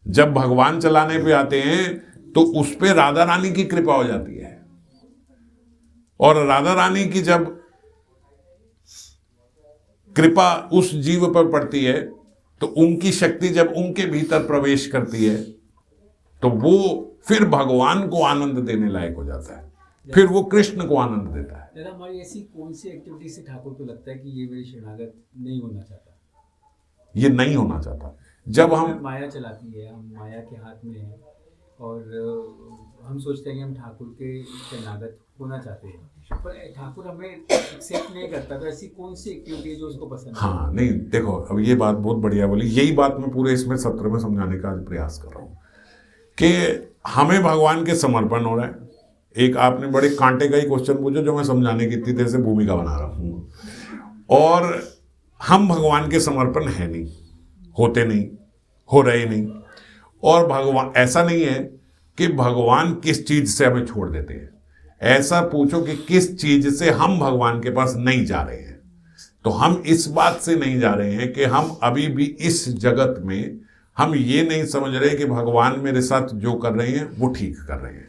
जब भगवान चलाने पे आते हैं तो उस पे राधा रानी की कृपा हो जाती है। और राधा रानी की जब कृपा उस जीव पर पड़ती है तो उनकी शक्ति जब उनके भीतर प्रवेश करती है तो वो फिर भगवान को आनंद देने लायक हो जाता है, फिर वो कृष्ण को आनंद देता है। दादा, हमारी ऐसी कौन सी एक्टिविटी से ठाकुर को लगता है कि ये मेरी शरणागत नहीं होना चाहता? ये नहीं होना चाहता। जब हम माया चलाती है, हम माया के हाथ में हैं और हम सोचते हैं कि हम ठाकुर के शरणागत होना चाहते हैं, पर ठाकुर हमें एक्सेप्ट नहीं करता। तो ऐसी कौन सी एक्टिविटी है जो उसको पसंद है? हाँ, नहीं देखो, अब ये बात बहुत बढ़िया बोली। यही बात मैं पूरे इसमें सत्र में समझाने का आज प्रयास कर रहा हूँ कि हमें भगवान के समर्पण हो रहा है। एक आपने बड़े कांटे का ही क्वेश्चन पूछा जो मैं समझाने की इतनी देर से भूमिका बना रहा हूँ। और हम भगवान के समर्पण है नहीं, होते नहीं, हो रहे नहीं। और भगवान ऐसा नहीं है कि भगवान किस चीज से हमें छोड़ देते हैं। ऐसा पूछो कि किस चीज से हम भगवान के पास नहीं जा रहे हैं। तो हम इस बात से नहीं जा रहे हैं कि हम अभी भी इस जगत में हम ये नहीं समझ रहे कि भगवान मेरे साथ जो कर रहे हैं वो ठीक कर रहे हैं।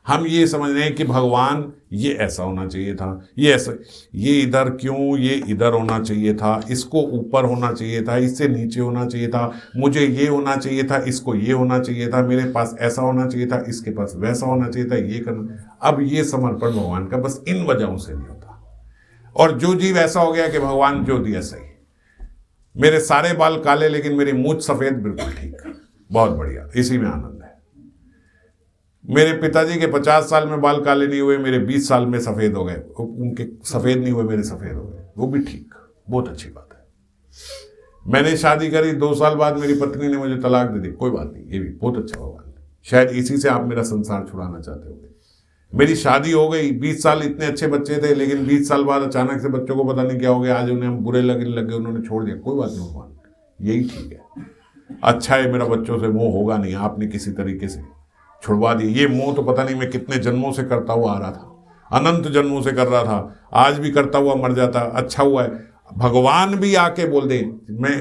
हम ये समझ रहे हैं कि भगवान ये ऐसा होना चाहिए था, ये ऐसा, ये इधर क्यों, ये इधर होना चाहिए था, इसको ऊपर होना चाहिए था, इससे नीचे होना चाहिए था, मुझे ये होना चाहिए था, इसको ये होना चाहिए था, मेरे पास ऐसा होना चाहिए था, इसके पास वैसा होना चाहिए था, ये करना। अब ये समर्पण भगवान का बस इन वजहों से नहीं होता। और जो जीव ऐसा हो गया कि भगवान जो दिया सही, मेरे सारे बाल काले लेकिन मेरी मूंछ सफेद, बिल्कुल ठीक, बहुत बढ़िया, इसी में आनंद है। मेरे पिताजी के 50 साल में बाल काले नहीं हुए, मेरे 20 साल में सफेद हो गए, उनके सफेद नहीं हुए, मेरे सफेद हो गए, वो भी ठीक, बहुत अच्छी बात है। मैंने शादी करी, 2 साल बाद मेरी पत्नी ने मुझे तलाक दे दी, कोई बात नहीं, ये भी बहुत अच्छा भगवान है। शायद इसी से आप मेरा संसार छुड़ाना चाहते होंगे। मेरी शादी हो गई, 20 साल इतने अच्छे बच्चे थे, लेकिन 20 साल बाद अचानक से बच्चों को पता नहीं क्या हो गया, आज उन्हें हम बुरे लगने लगे, उन्होंने छोड़ दिया, कोई बात नहीं भगवान, यही ठीक है, अच्छा है, मेरा बच्चों से मोह होगा नहीं, आपने किसी तरीके से छुड़वा दी। ये मोह तो पता नहीं मैं कितने जन्मों से करता हुआ आ रहा था, अनंत जन्मों से कर रहा था, आज भी करता हुआ मर जाता, अच्छा हुआ है भगवान भी आके बोल दे। मैं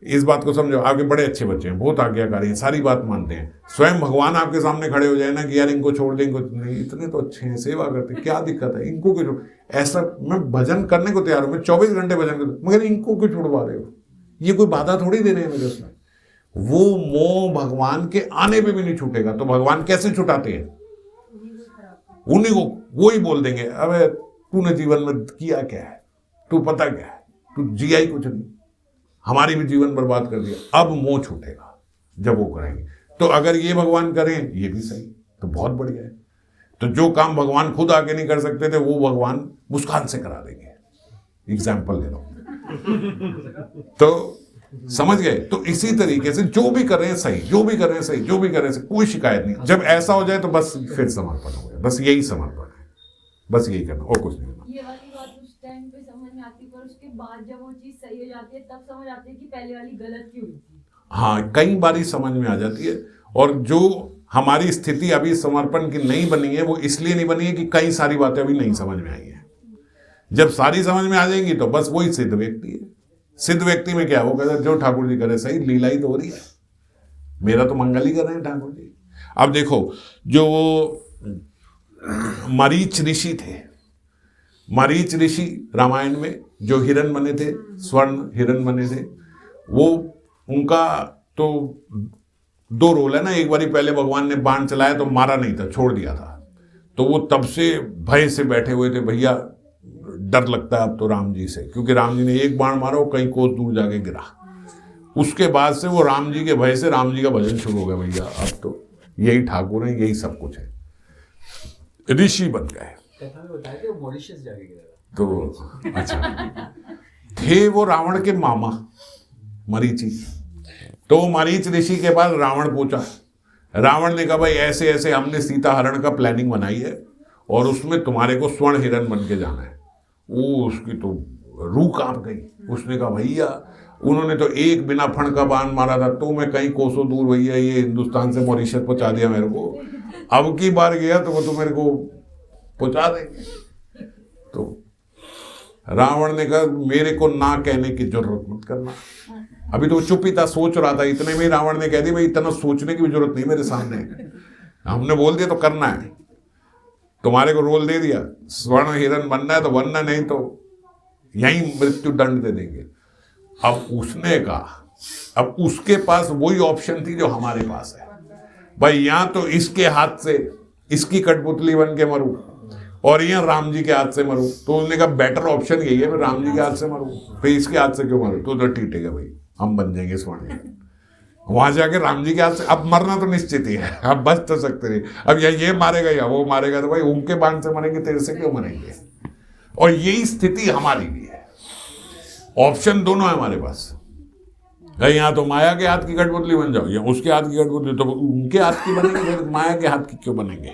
इस बात को समझो, आपके बड़े अच्छे बच्चे हैं, बहुत आज्ञाकारी हैं, सारी बात मानते हैं, स्वयं भगवान आपके सामने खड़े हो जाए ना कि यार इनको छोड़ दें, इनको नहीं, इतने तो अच्छे हैं, सेवा करते हैं, क्या दिक्कत है, इनको क्यों छोड़, ऐसा मैं भजन करने को तैयार हूँ, मैं 24 घंटे भजन करता हूँ, मगर इनको क्यों छुड़वा रहे हो, ये कोई बाधा थोड़ी दे रहे हैं मेरे उसमें। वो मोह भगवान के आने पे भी नहीं छूटेगा, तो भगवान कैसे छुटाते हैं, उन्हीं को वो ही बोल देंगे, अबे तूने जीवन में किया क्या है, तू पता क्या है, तू जिया ही कुछ नहीं, हमारी भी जीवन बर्बाद कर दिया। अब मोह छूटेगा जब वो करेंगे। तो अगर ये भगवान करें, ये भी सही, तो बहुत बढ़िया है। तो जो काम भगवान खुद आके नहीं कर सकते थे, वो भगवान मुस्कान से करा देंगे। एग्जाम्पल दे रहा हूं, तो समझ गए। तो इसी तरीके से जो भी कर रहे हैं सही, जो भी कर रहे हैं सही, जो भी कर रहे हैं, कोई शिकायत नहीं। जब ऐसा हो जाए तो बस फिर समर्पण हो गया, बस यही समर्पण है, बस यही करना और कुछ नहीं करना। ये वाली बात उस टाइम पे समझ में आती, पर उसके बाद जब वो चीज सही हो जाती है तब समझ आती है कि पहले वाली गलत क्यों हुई थी। हाँ, कई बारी समझ में आ जाती है। और जो हमारी स्थिति अभी समर्पण की नहीं बनी है, वो इसलिए नहीं बनी है कि कई सारी बातें अभी नहीं समझ में आई है। जब सारी समझ में आ जाएंगी तो बस वही सिद्ध व्यक्ति है। सिद्ध व्यक्ति में क्या, वो कहता जो ठाकुर जी करे सही, लीला ही तो हो रही है, मेरा तो मंगल ही कर रहे हैं ठाकुर जी। अब देखो, जो मरीच ऋषि थे, मरीच ऋषि रामायण में जो हिरण बने थे, स्वर्ण हिरण बने थे, वो उनका तो 2 रोल है ना। एक बारी पहले भगवान ने बाण चलाया तो मारा नहीं था, छोड़ दिया था, तो वो तब से भय से बैठे हुए थे, भैया डर लगता है अब तो राम जी से, क्योंकि राम जी ने एक बाण मारा, वो कहीं कोस दूर जाके गिरा। उसके बाद से वो राम जी के भय से राम जी का भजन शुरू हो गया, भैया अब तो यही ठाकुर है, यही सब कुछ है, ऋषि बन गए। कथा में बताया कि वो मॉरिशस जाके गिरा था। तो अच्छा, थे वो रावण के मामा मरीचि। तो मरीच ऋषि के पास रावण पूछा, रावण ने कहा भाई ऐसे ऐसे हमने सीता हरण का प्लानिंग बनाई है और उसमें तुम्हारे को स्वर्ण हिरण बन के जाना है। वो उसकी तो रूह कांप गई। उसने कहा भैया उन्होंने तो एक बिना फण का बाण मारा था, तो मैं कहीं कोसों दूर, भैया ये हिंदुस्तान से मॉरिशस पहुंचा दिया मेरे को, अब की बार गया तो वो तो मेरे को पहुंचा देंगे। तो रावण ने कहा मेरे को ना कहने की जरूरत मत करना। अभी तो चुप ही था, सोच रहा था, इतने में रावण ने कह दिया भाई इतना सोचने की भी जरूरत नहीं मेरे सामने, हमने बोल दिया तो करना है, तुम्हारे को रोल दे दिया, स्वर्ण हिरण बनना है तो बनना, नहीं तो यहीं मृत्यु दंड दे देंगे। अब उसने कहा, अब उसके पास वही ऑप्शन थी जो हमारे पास है, भाई यहाँ तो इसके हाथ से इसकी कठपुतली बन के मरूं और यहाँ राम जी के हाथ से मरूं। तो उसने कहा बेटर ऑप्शन यही है, मैं राम जी के हाथ से मरूं, फिर इसके हाथ से क्यों मरूं, तो ठीक है भाई हम बन जाएंगे स्वर्ण। वहां जाके राम जी के हाथ से अब मरना तो निश्चित ही है, अब बच तो सकते नहीं। अब या ये मारेगा या वो मारेगा, तो भाई उनके बाण से मरेंगे, तेरे से क्यों मरेंगे। और यही स्थिति हमारी भी है, ऑप्शन दोनों है हमारे पास। यहाँ तो माया के हाथ की कठपुतली बन जाओ या उसके हाथ की कठपुतली, तो उनके हाथ की बनेंगे, फिर माया के हाथ की क्यों बनेंगे।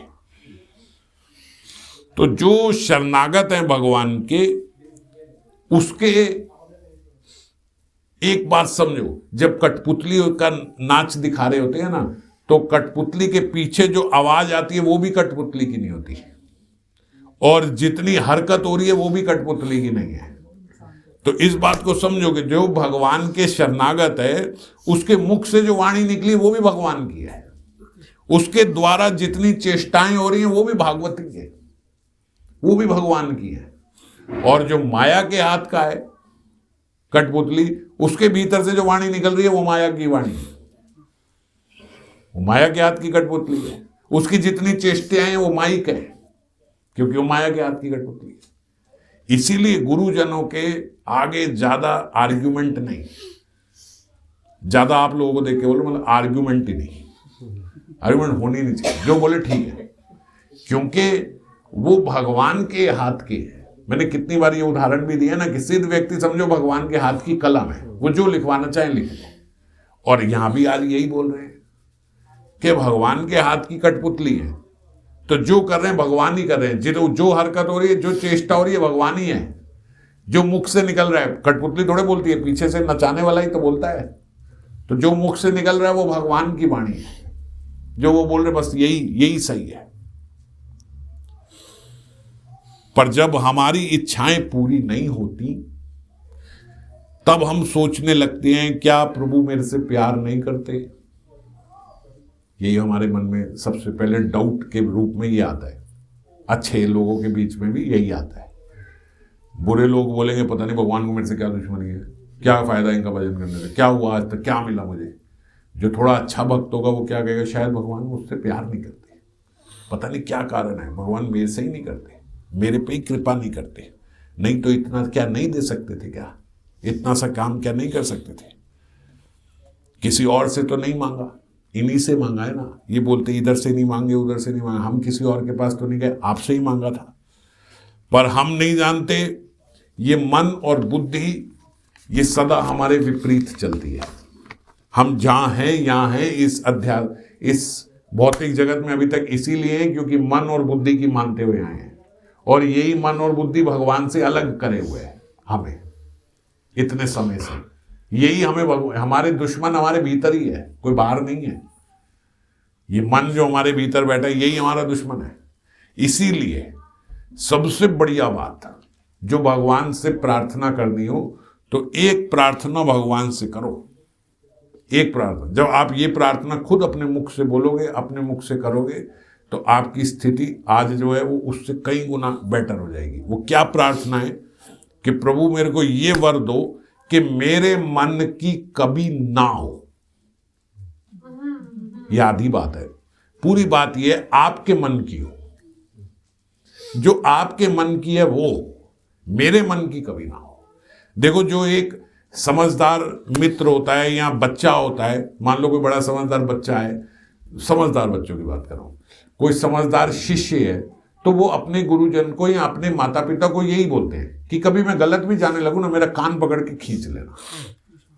तो जो शरणागत हैं भगवान के, उसके एक बात समझो, जब कठपुतली का नाच दिखा रहे होते हैं ना, तो कठपुतली के पीछे जो आवाज आती है वो भी कठपुतली की नहीं होती, और जितनी हरकत हो रही है वो भी कठपुतली की नहीं है। तो इस बात को समझो कि जो भगवान के शरणागत है, उसके मुख से जो वाणी निकली वो भी भगवान की है, उसके द्वारा जितनी चेष्टाएं हो रही हैं वो भी भागवती है, वो भी भगवान की है। और जो माया के हाथ का है कठपुतली, उसके भीतर से जो वाणी निकल रही है वो माया की वाणी है, वो माया के हाथ की कठपुतली है। उसकी जितनी चेष्टाएं हैं वो माइक है, क्योंकि वो माया के हाथ की कठपुतली है। इसीलिए गुरुजनों के आगे ज्यादा आर्ग्यूमेंट नहीं, ज्यादा आप लोगों को देख के बोलो, मतलब आर्ग्यूमेंट ही नहीं, आर्ग्यूमेंट होनी नहीं चाहिए, जो बोले ठीक है, क्योंकि वो भगवान के हाथ के है। मैंने कितनी बार ये उदाहरण भी दिया ना कि सिद्ध व्यक्ति समझो भगवान के हाथ की कलम है, वो जो लिखवाना चाहे लिख लो। और यहां भी आज यही बोल रहे हैं कि भगवान के हाथ की कठपुतली है, तो जो कर रहे हैं भगवान ही कर रहे हैं, जो हरकत हो रही है, जो चेष्टा हो रही है भगवान ही है, जो मुख से निकल रहा है। कठपुतली थोड़े बोलती है, पीछे से नचाने वाला ही तो बोलता है। तो जो मुख से निकल रहा है वो भगवान की वाणी है, जो वो बोल रहे बस यही सही है। पर जब हमारी इच्छाएं पूरी नहीं होती, तब हम सोचने लगते हैं क्या प्रभु मेरे से प्यार नहीं करते। यही हमारे मन में सबसे पहले डाउट के रूप में ये आता है। अच्छे लोगों के बीच में भी यही आता है। बुरे लोग बोलेंगे पता नहीं भगवान को मेरे से क्या दुश्मनी है, क्या फायदा इनका भजन करने से, क्या हुआ आज तक, क्या मिला मुझे। जो थोड़ा अच्छा भक्त होगा वो क्या कहेगा, शायद भगवान मुझसे प्यार नहीं करते, पता नहीं क्या कारण है, भगवान मेरे से ही नहीं करते, मेरे पे ही कृपा नहीं करते, नहीं तो इतना क्या नहीं दे सकते थे, क्या इतना सा काम क्या नहीं कर सकते थे, किसी और से तो नहीं मांगा, इन्हीं से मांगा है ना। ये बोलते इधर से नहीं मांगे उधर से नहीं मांगा, हम किसी और के पास तो नहीं गए, आपसे ही मांगा था। पर हम नहीं जानते ये मन और बुद्धि ये सदा हमारे विपरीत चलती है। हम जहाँ हैं यहाँ हैं इस भौतिक जगत में अभी तक इसीलिए हैं क्योंकि मन और बुद्धि की मानते हुए आए हैं, और यही मन और बुद्धि भगवान से अलग करे हुए है हमें इतने समय से। यही हमें हमारे दुश्मन हमारे भीतर ही है, कोई बाहर नहीं है। ये मन जो हमारे भीतर बैठा है यही हमारा दुश्मन है। इसीलिए सबसे बढ़िया बात जो भगवान से प्रार्थना करनी हो तो एक प्रार्थना भगवान से करो। एक प्रार्थना जब आप ये प्रार्थना खुद अपने मुख से बोलोगे, अपने मुख से करोगे, तो आपकी स्थिति आज जो है वो उससे कई गुना बेटर हो जाएगी। वो क्या प्रार्थना है कि प्रभु मेरे को ये वर दो कि मेरे मन की कभी ना हो। यह आधी बात है, पूरी बात यह है आपके मन की हो, जो आपके मन की है वो मेरे मन की कभी ना हो। देखो जो एक समझदार मित्र होता है या बच्चा होता है, मान लो कोई बड़ा समझदार बच्चा है, समझदार बच्चों की बात कर रहा हूं, कोई समझदार शिष्य है तो वो अपने गुरुजन को या अपने माता पिता को यही बोलते हैं कि कभी मैं गलत भी जाने लगूं ना, मेरा कान पकड़ के खींच लेना,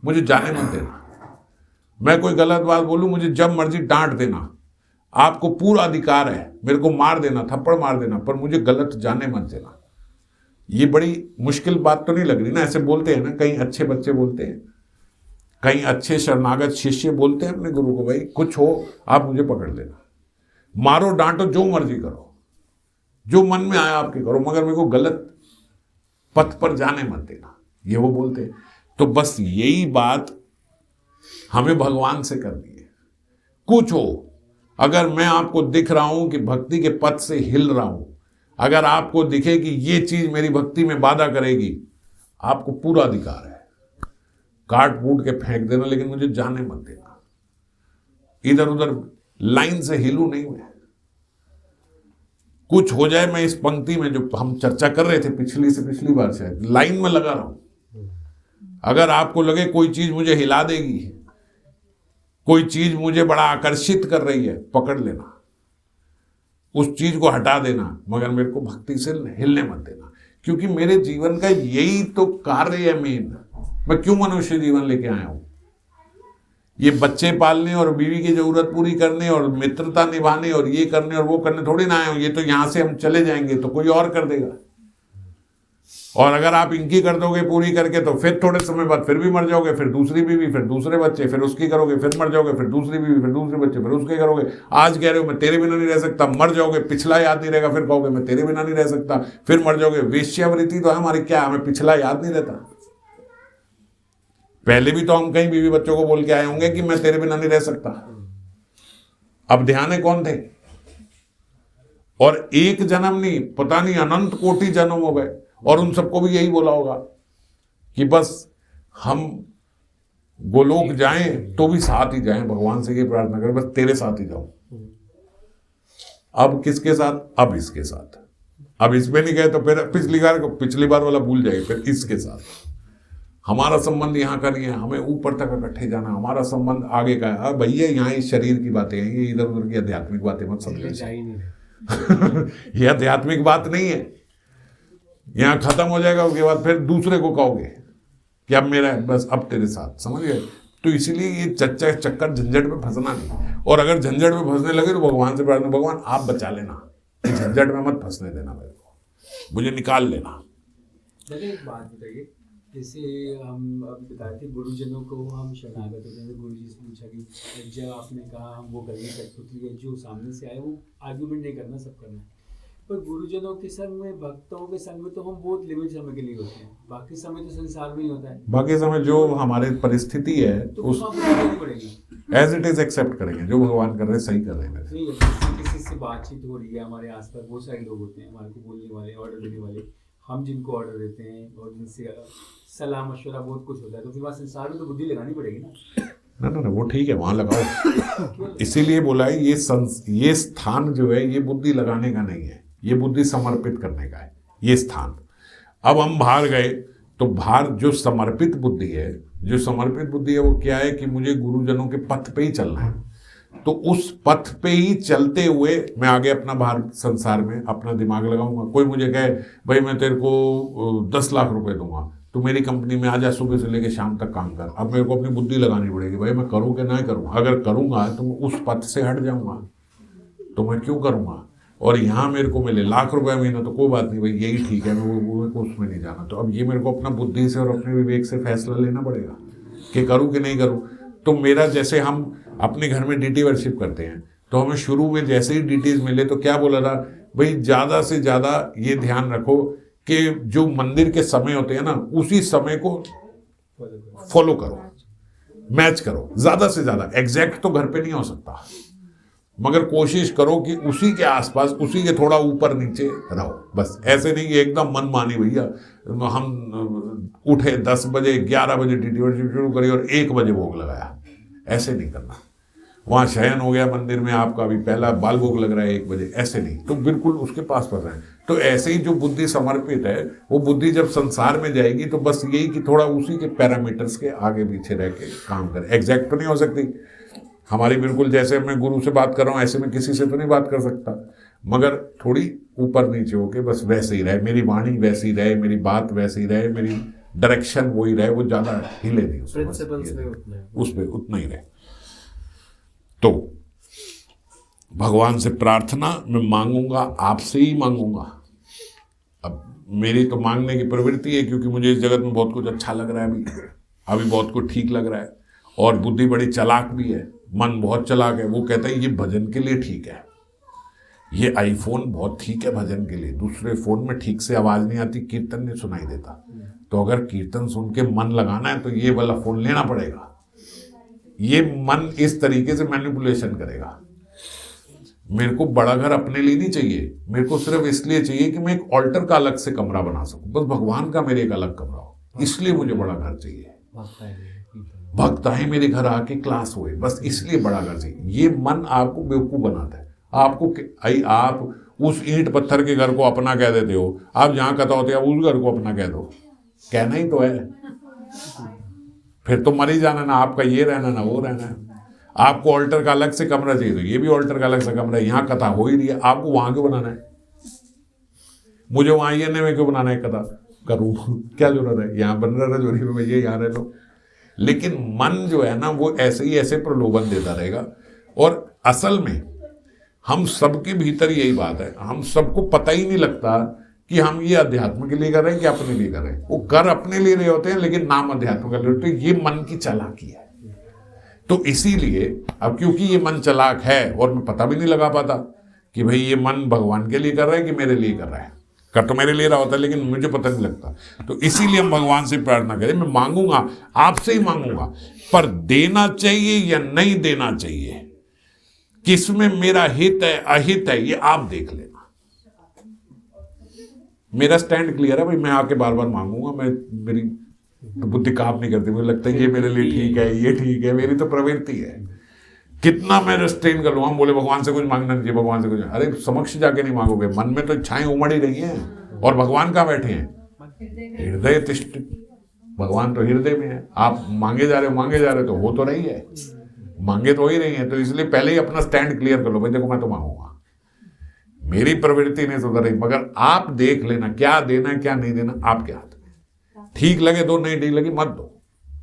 मुझे जाने मत देना। मैं कोई गलत बात बोलूं मुझे जब मर्जी डांट देना, आपको पूरा अधिकार है, मेरे को मार देना, थप्पड़ मार देना, पर मुझे गलत जाने मत देना। ये बड़ी मुश्किल बात तो नहीं लग रही ना। ऐसे बोलते हैं ना, कई अच्छे बच्चे बोलते हैं, कई अच्छे शरणागत शिष्य बोलते हैं अपने गुरु को, भाई कुछ हो आप मुझे पकड़ लेना, मारो डांटो जो मर्जी करो, जो मन में आया आपके करो, मगर मेरे को गलत पथ पर जाने मत देना, ये वो बोलते हैं। तो बस यही बात हमें भगवान से करनी है। कुछ हो, अगर मैं आपको दिख रहा हूं कि भक्ति के पथ से हिल रहा हूं, अगर आपको दिखे कि ये चीज मेरी भक्ति में बाधा करेगी, आपको पूरा अधिकार है, काट कूट के फेंक देना, लेकिन मुझे जाने मत देना, इधर उधर लाइन से हिलू नहीं मैं। कुछ हो जाए, मैं इस पंक्ति में जो हम चर्चा कर रहे थे पिछली से पिछली बार शायद, लाइन में लगा रहा हूं। अगर आपको लगे कोई चीज मुझे हिला देगी, कोई चीज मुझे बड़ा आकर्षित कर रही है, पकड़ लेना, उस चीज को हटा देना, मगर मेरे को भक्ति से हिलने मत देना, क्योंकि मेरे जीवन का यही तो कार्य है मेन। मैं क्यों मनुष्य जीवन लेके आया हूं? ये बच्चे पालने और बीवी की जरूरत पूरी करने और मित्रता निभाने और ये करने और वो करने थोड़ी ना आए हूं। ये तो यहां से हम चले जाएंगे तो कोई और कर देगा, और अगर आप इनकी कर दोगे पूरी करके तो फिर थोड़े समय बाद फिर भी मर जाओगे, फिर दूसरी बीवी, फिर दूसरे बच्चे, फिर उसकी करोगे, फिर मर जाओगे, फिर दूसरी बीवी, फिर दूसरे बच्चे, फिर उसके करोगे। आज कह रहे हो मैं तेरे बिना नहीं रह सकता, मर जाओगे, पिछला याद नहीं रहेगा, फिर कहोगे मैं तेरे बिना नहीं रह सकता, फिर मर जाओगे। वेश्यावृत्ति तो है हमारी, क्या हमें पिछला याद नहीं रहता? पहले भी तो हम कई बीवी बच्चों को बोल के आए होंगे कि मैं तेरे बिना नहीं रह सकता। अब ध्यान है कौन थे? और एक जन्म नहीं, पता नहीं अनंत कोटि जन्म हो गए, और उन सबको भी यही बोला होगा कि बस हम गोलोक जाएं तो भी साथ ही जाएं, भगवान से ये प्रार्थना करें बस तेरे साथ ही जाऊं। अब किसके साथ? अब इसके साथ। अब इसमें नहीं गए तो फिर पिछली बार वाला भूल जाएंगे, फिर इसके साथ। हमारा संबंध यहाँ का नहीं है, हमें ऊपर तक इकट्ठे जाना, हमारा संबंध आगे का है। भैया यहाँ इस शरीर की बातें हैं, ये इधर उधर की आध्यात्मिक बातें मत समझो। ये आध्यात्मिक बात नहीं है। यहाँ खत्म हो जाएगा, उसके बाद फिर दूसरे को कहोगे कि अब मेरा है, बस अब तेरे साथ, समझ गए? तो इसीलिए ये चक्कर झंझट में फंसना नहीं। और अगर झंझट में फंसने लगे तो भगवान से प्रार्थना, भगवान आप बचा लेना, झंझट में मत फंसने देना, मेरे को मुझे निकाल लेना। चलिए एक बात बताइए, जैसे हम अभी बताए थे गुरुजनों को हम शरणागत होते हैं, गुरु जी से पूछा कि जब आपने कहा हम वो गली कठपुतली है, जो सामने से आए वो आर्ग्यूमेंट नहीं करना, सब करना है, पर गुरुजनों के संग में, भक्तों के संग में तो हम बहुत लिमिट समय के लिए होते हैं, बाकी समय तो संसार में ही होता है। बाकी समय जो हमारे परिस्थिति है तो उस वहाँ पर करनी पड़ेगी। एज इट इज एक्सेप्ट करेंगे, जो भगवान कर रहे हैं सही कर रहे हैं वैसे। नहीं, किसी से बातचीत हो रही है, हमारे आसपास बहुत सारे लोग होते हैं हमारे को बोलने वाले, ऑर्डर देने वाले, हम जिनको ऑर्डर देते हैं और जिनसे सलाह मशवरा बहुत कुछ होता है, तो फिर वहाँ संसार में तो बुद्धि लगानी पड़ेगी ना। ना वो ठीक है, वहां लगाओ। इसीलिए बोला है ये स्थान जो है ये बुद्धि लगाने का नहीं है, ये बुद्धि समर्पित करने का है ये स्थान। अब हम बाहर गए तो बाहर जो समर्पित बुद्धि है, जो समर्पित बुद्धि है वो क्या है कि मुझे गुरुजनों के पथ पे ही चलना है, तो उस पथ पे ही चलते हुए मैं आगे अपना बाहर संसार में अपना दिमाग लगाऊंगा। कोई मुझे कहे भाई मैं तेरे को 10 लाख रुपए दूंगा, तो मेरी कंपनी में आ जा, सुबह से लेकर शाम तक काम कर। अब मेरे को अपनी बुद्धि लगानी पड़ेगी, भाई मैं करूँ कि नहीं करूँ। अगर करूँगा तो मैं उस पथ से हट जाऊँगा, तो मैं क्यों करूँगा। और यहाँ मेरे को मिले लाख रुपए महीना तो कोई बात नहीं भाई, यही ठीक है, मेरे को उसमें नहीं जाना। तो अब ये मेरे को अपना बुद्धि से और अपने विवेक से फैसला लेना पड़ेगा कि करूँ कि नहीं करूँ। तो मेरा जैसे हम अपने घर में डीटी वर्शिप करते हैं, तो हमें शुरू में जैसे ही डीटीज मिले तो क्या बोला था भाई, ज़्यादा से ज़्यादा ये ध्यान रखो कि जो मंदिर के समय होते हैं ना उसी समय को फॉलो करो, मैच करो। ज़्यादा से ज़्यादा एग्जैक्ट तो घर पे नहीं हो सकता, मगर कोशिश करो कि उसी के आसपास, उसी के थोड़ा ऊपर नीचे रहो। बस ऐसे नहीं कि एकदम मन मानी भैया हम उठे 10 बजे 11 बजे डीटी वर्शिप शुरू करी और 1 बजे भोग लगाया, ऐसे नहीं करना। वहाँ शयन हो गया मंदिर में आपका, अभी पहला बाल भोग लग रहा है 1 बजे, ऐसे नहीं। तो बिल्कुल उसके पास पर रहें। तो ऐसे ही जो बुद्धि समर्पित है वो बुद्धि जब संसार में जाएगी तो बस यही कि थोड़ा उसी के पैरामीटर्स के आगे पीछे रह के काम करे। एग्जैक्ट तो नहीं हो सकती हमारी, बिल्कुल जैसे मैं गुरु से बात कर रहा हूँ ऐसे मैं किसी से तो नहीं बात कर सकता, मगर थोड़ी ऊपर नीचे होके बस वैसे ही रहे, मेरी वाणी वैसी रहे, मेरी बात वैसी रहे, मेरी डायरेक्शन वही रहे, वो ज़्यादा हिले नहीं उस पर उतना ही रहे। तो भगवान से प्रार्थना मैं मांगूंगा, आपसे ही मांगूंगा। अब मेरी तो मांगने की प्रवृत्ति है क्योंकि मुझे इस जगत में बहुत कुछ अच्छा लग रहा है, अभी बहुत कुछ ठीक लग रहा है। और बुद्धि बड़ी चालाक भी है, मन बहुत चालाक है। वो कहता है ये भजन के लिए ठीक है, ये आईफोन बहुत ठीक है भजन के लिए, दूसरे फोन में ठीक से आवाज़ नहीं आती, कीर्तन नहीं सुनाई देता। तो अगर कीर्तन सुन के मन लगाना है तो ये वाला फोन लेना पड़ेगा। ये मन इस तरीके से मैनिपुलेशन करेगा। मेरे को बड़ा घर अपने लिए नहीं चाहिए, मेरे को सिर्फ इसलिए चाहिए कि मैं एक ऑल्टर का अलग से कमरा बना सकूं, बस भगवान का मेरे एक अलग कमरा हो, इसलिए मुझे बड़ा घर चाहिए। भक्त आए मेरे घर आके क्लास हुए, बस इसलिए बड़ा घर चाहिए। ये मन आपको बेवकूफ़ बनाता है। आप उस ईंट पत्थर के घर को अपना कह देते हो, आप जहाँ कथा होते हैं उस घर को अपना कह दो, कहना ही तो है। फिर तो मर ही जाना ना, आपका ये रहना ना वो रहना है। आपको ऑल्टर का अलग से कमरा चाहिए तो ये भी ऑल्टर का अलग से कमरा है। यहाँ कथा हो ही रही है, आपको वहां क्यों बनाना है? मुझे वहां ये में क्यों बनाना है कथा करूँ? क्या जरूरत है? यहाँ बन रहा है जोरी में, भैया यहाँ रह लो। लेकिन मन जो है ना वो ऐसे ही ऐसे प्रलोभन देता रहेगा। और असल में हम सबके भीतर यही बात है, हम सबको पता ही नहीं लगता कि हम ये अध्यात्म के लिए कर रहे हैं कि अपने लिए कर रहे हैं। वो कर अपने लिए रहे होते हैं लेकिन नाम अध्यात्म कर रहे होते हैं। ये मन की चालाकी है। तो इसीलिए अब क्योंकि ये मन चालाक है और मैं पता भी नहीं लगा पाता कि भाई ये मन भगवान के लिए कर रहा है कि मेरे लिए कर रहा है। कर तो मेरे लिए रहा होता है लेकिन मुझे पता नहीं लगता। तो इसीलिए हम भगवान से प्रार्थना करें। मैं मांगूंगा, आपसे ही मांगूंगा, पर देना चाहिए या नहीं देना चाहिए, किसमें मेरा हित है अहित है, ये आप देख लेना। मेरा स्टैंड क्लियर है भाई, मैं आके बार बार मांगूंगा, मैं मेरी तो बुद्धि काम नहीं करती। मुझे लगता है ये मेरे लिए ठीक है, ये ठीक है, मेरी तो प्रवृत्ति है। कितना मैं रेस्ट्रेन कर लूँ। हम बोले भगवान से कुछ मांगना नहीं, भगवान से कुछ, अरे समक्ष जाके नहीं मांगोगे, मन में तो इच्छाएं उमड़ ही रही हैं। और भगवान कहाँ बैठे हैं? हृदय तिष्ठ। भगवान तो हृदय में है। आप मांगे जा रहे हो तो हो तो रही है, मांगे तो हो ही रही है। तो इसलिए पहले ही अपना स्टैंड क्लियर कर लो, भाई देखो मैं तो मांगूंगा, मेरी प्रवृत्ति नहीं सुधर रही, मगर आप देख लेना क्या देना है क्या नहीं देना आपके हाथ में। ठीक लगे दो, नहीं ठीक लगे मत दो।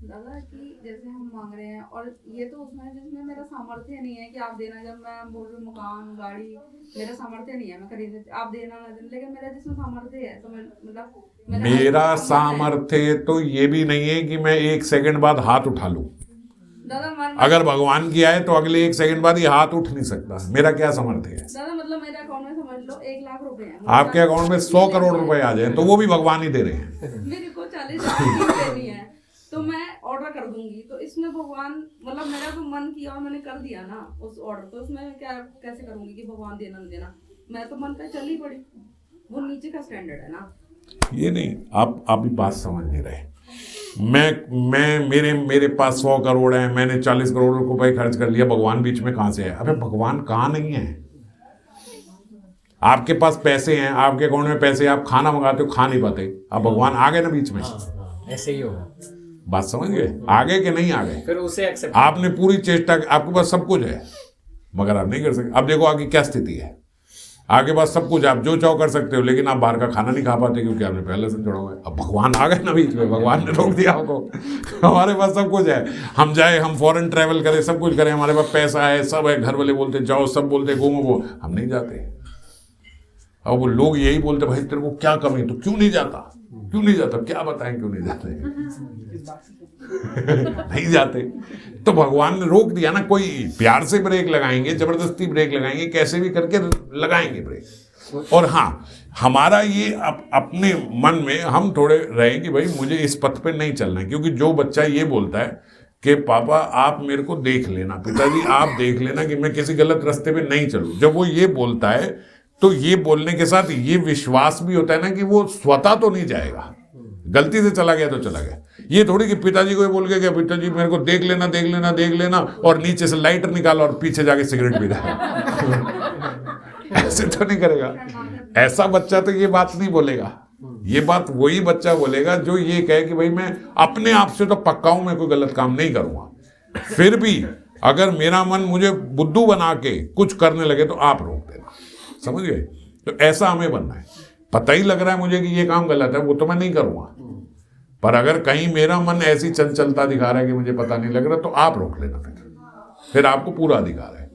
दादा कि जैसे हम मांग रहे हैं और ये तो उसमें जिसमें मेरा सामर्थ्य नहीं है कि आप देना, जब मैं बोल रही हूँ मकान गाड़ी, मेरा सामर्थ्य नहीं है, मैं खरीद, आप देना ना देना, लेकिन मेरा जिसमें सामर्थ्य है तो मैं मतलब मेरा सामर्थ्य तो ये भी नहीं है कि मैं 1 सेकंड बाद हाथ उठा लूं। दादा अगर भगवान की आए तो अगले 1 सेकंड बाद ये हाथ उठ नहीं सकता। मेरा क्या समर्थ है? दादा मतलब मेरे अकाउंट में समझ लो 1 लाख रुपए हैं। आपके अकाउंट में 100 करोड़ रुपए आ जाए तो वो भी भगवान ही दे रहे हैं। मेरे को 40,000 देनी है तो मैं ऑर्डर कर दूंगी, तो इसमें भगवान मतलब मेरा तो मन किया और मैंने कर दिया ना उस ऑर्डर, तो उसमें क्या कैसे करूंगी कि भगवान देना नहीं देना? मैं तो मन पे चल ही पड़ी, वो नीचे का स्टैंडर्ड है ना। ये नहीं, आप भी बात समझ नहीं रहे। मैं मेरे पास 100 करोड़ है, मैंने 40 करोड़ रुपए खर्च कर लिया, भगवान बीच में कहां से है? अबे भगवान कहाँ नहीं है? आपके पास पैसे हैं, आपके अकाउंट में पैसे, आप खाना मंगाते हो, खा नहीं पाते, अब भगवान आ गए ना बीच में। ऐसे ही होगा। बात समझ गए? आगे के नहीं आ गए, फिर उसे एक्सेप्ट आपने पूरी चेष्टा, आपके पास सब कुछ है मगर आप नहीं कर सकते। अब देखो आगे क्या स्थिति है, आपके पास सब कुछ, आप जो चाहो कर सकते हो, लेकिन आप बाहर का खाना नहीं खा पाते क्योंकि आपने पहले से जुड़ा हुआ है। अब भगवान आ गए ना बीच में, भगवान ने रोक दिया आपको। हमारे पास सब कुछ है, हम जाए, हम फॉरेन ट्रैवल करें, सब कुछ करें, हमारे पास पैसा है, सब है, घर वाले बोलते जाओ, सब बोलते घूमो, वो हम नहीं जाते। अब वो लोग यही बोलते भाई तेरे को क्या कमी, तो क्यों नहीं जाता, क्यों नहीं जाता? क्या बताएं क्यों नहीं जाते? नहीं जाते। तो भगवान ने रोक दिया ना। कोई प्यार से ब्रेक लगाएंगे, जबरदस्ती ब्रेक लगाएंगे, कैसे भी करके लगाएंगे ब्रेक। और हाँ, हमारा ये अपने मन में हम थोड़े रहे कि भाई मुझे इस पथ पे नहीं चलना है, क्योंकि जो बच्चा ये बोलता है कि पापा आप मेरे को देख लेना, पिताजी आप देख लेना कि मैं किसी गलत रास्ते पे नहीं चलूं, जब वो ये बोलता है तो ये बोलने के साथ ये विश्वास भी होता है ना कि वो स्वतः तो नहीं जाएगा, गलती से चला गया तो चला गया। ये थोड़ी कि पिताजी को ये बोल के पिताजी मेरे को देख लेना देख लेना देख लेना, और नीचे से लाइटर निकाला और पीछे जाके सिगरेट पी रहा है। ऐसे तो नहीं करेगा। ऐसा बच्चा तो ये बात नहीं बोलेगा। ये बात वही बच्चा बोलेगा जो ये कहे कि भाई मैं अपने आप से तो पक्का हूं, मैं कोई गलत काम नहीं करूंगा, फिर भी अगर मेरा मन मुझे बुद्धू बना के कुछ करने लगे तो आप रोक देना। समझ गए? तो ऐसा हमें बनना है। पता ही लग रहा है मुझे कि ये काम गलत है, वो तो मैं नहीं करूंगा, पर अगर कहीं मेरा मन ऐसी चंचलता दिखा रहा है कि मुझे पता नहीं लग रहा, तो आप रोक लेना। फिर आपको पूरा अधिकार है।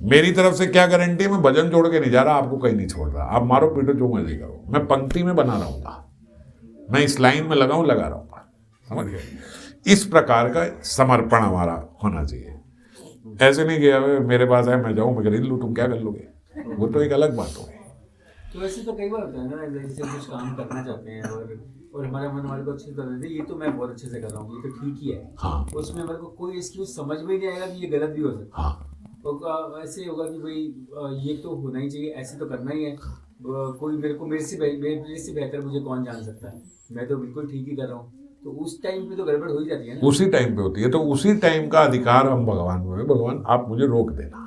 मेरी तरफ से क्या गारंटी है? मैं भजन जोड़ के नहीं जा रहा, आपको कहीं नहीं छोड़ रहा। आप मारो पीटो जो मर्जी करो, मैं पंक्ति में बना रहूंगा, मैं इस लाइन में लगा रहूंगा। समझ गए? इस प्रकार का समर्पण हमारा होना चाहिए। ऐसे नहीं गया मेरे पास है मैं जाऊं, मैं खरीद लूं, तुम क्या कर लोगे? वो तो एक अलग बात हो गई। तो ऐसे तो कई बार होता है ना, जैसे कुछ काम करना चाहते हैं और हमारा मन हमारे को अच्छे से कर देते, ये तो मैं बहुत अच्छे से कर रहा हूँ, ये तो ठीक ही है। हाँ। उसमें हमारे को कोई एक्सक्यूज समझ में नहीं आएगा कि ये गलत भी हो सकता है। हाँ। और ऐसे होगा कि भाई ये तो होना ही चाहिए, ऐसे तो करना ही है। कोई मेरे से बेहतर मुझे कौन जान सकता है, मैं तो बिल्कुल ठीक ही कर रहा हूँ। तो उस टाइम पे तो गड़बड़ हो ही जाती है ना। उसी टाइम पे होती है। तो उसी टाइम का अधिकार हम भगवान को है। भगवान आप मुझे रोक देना,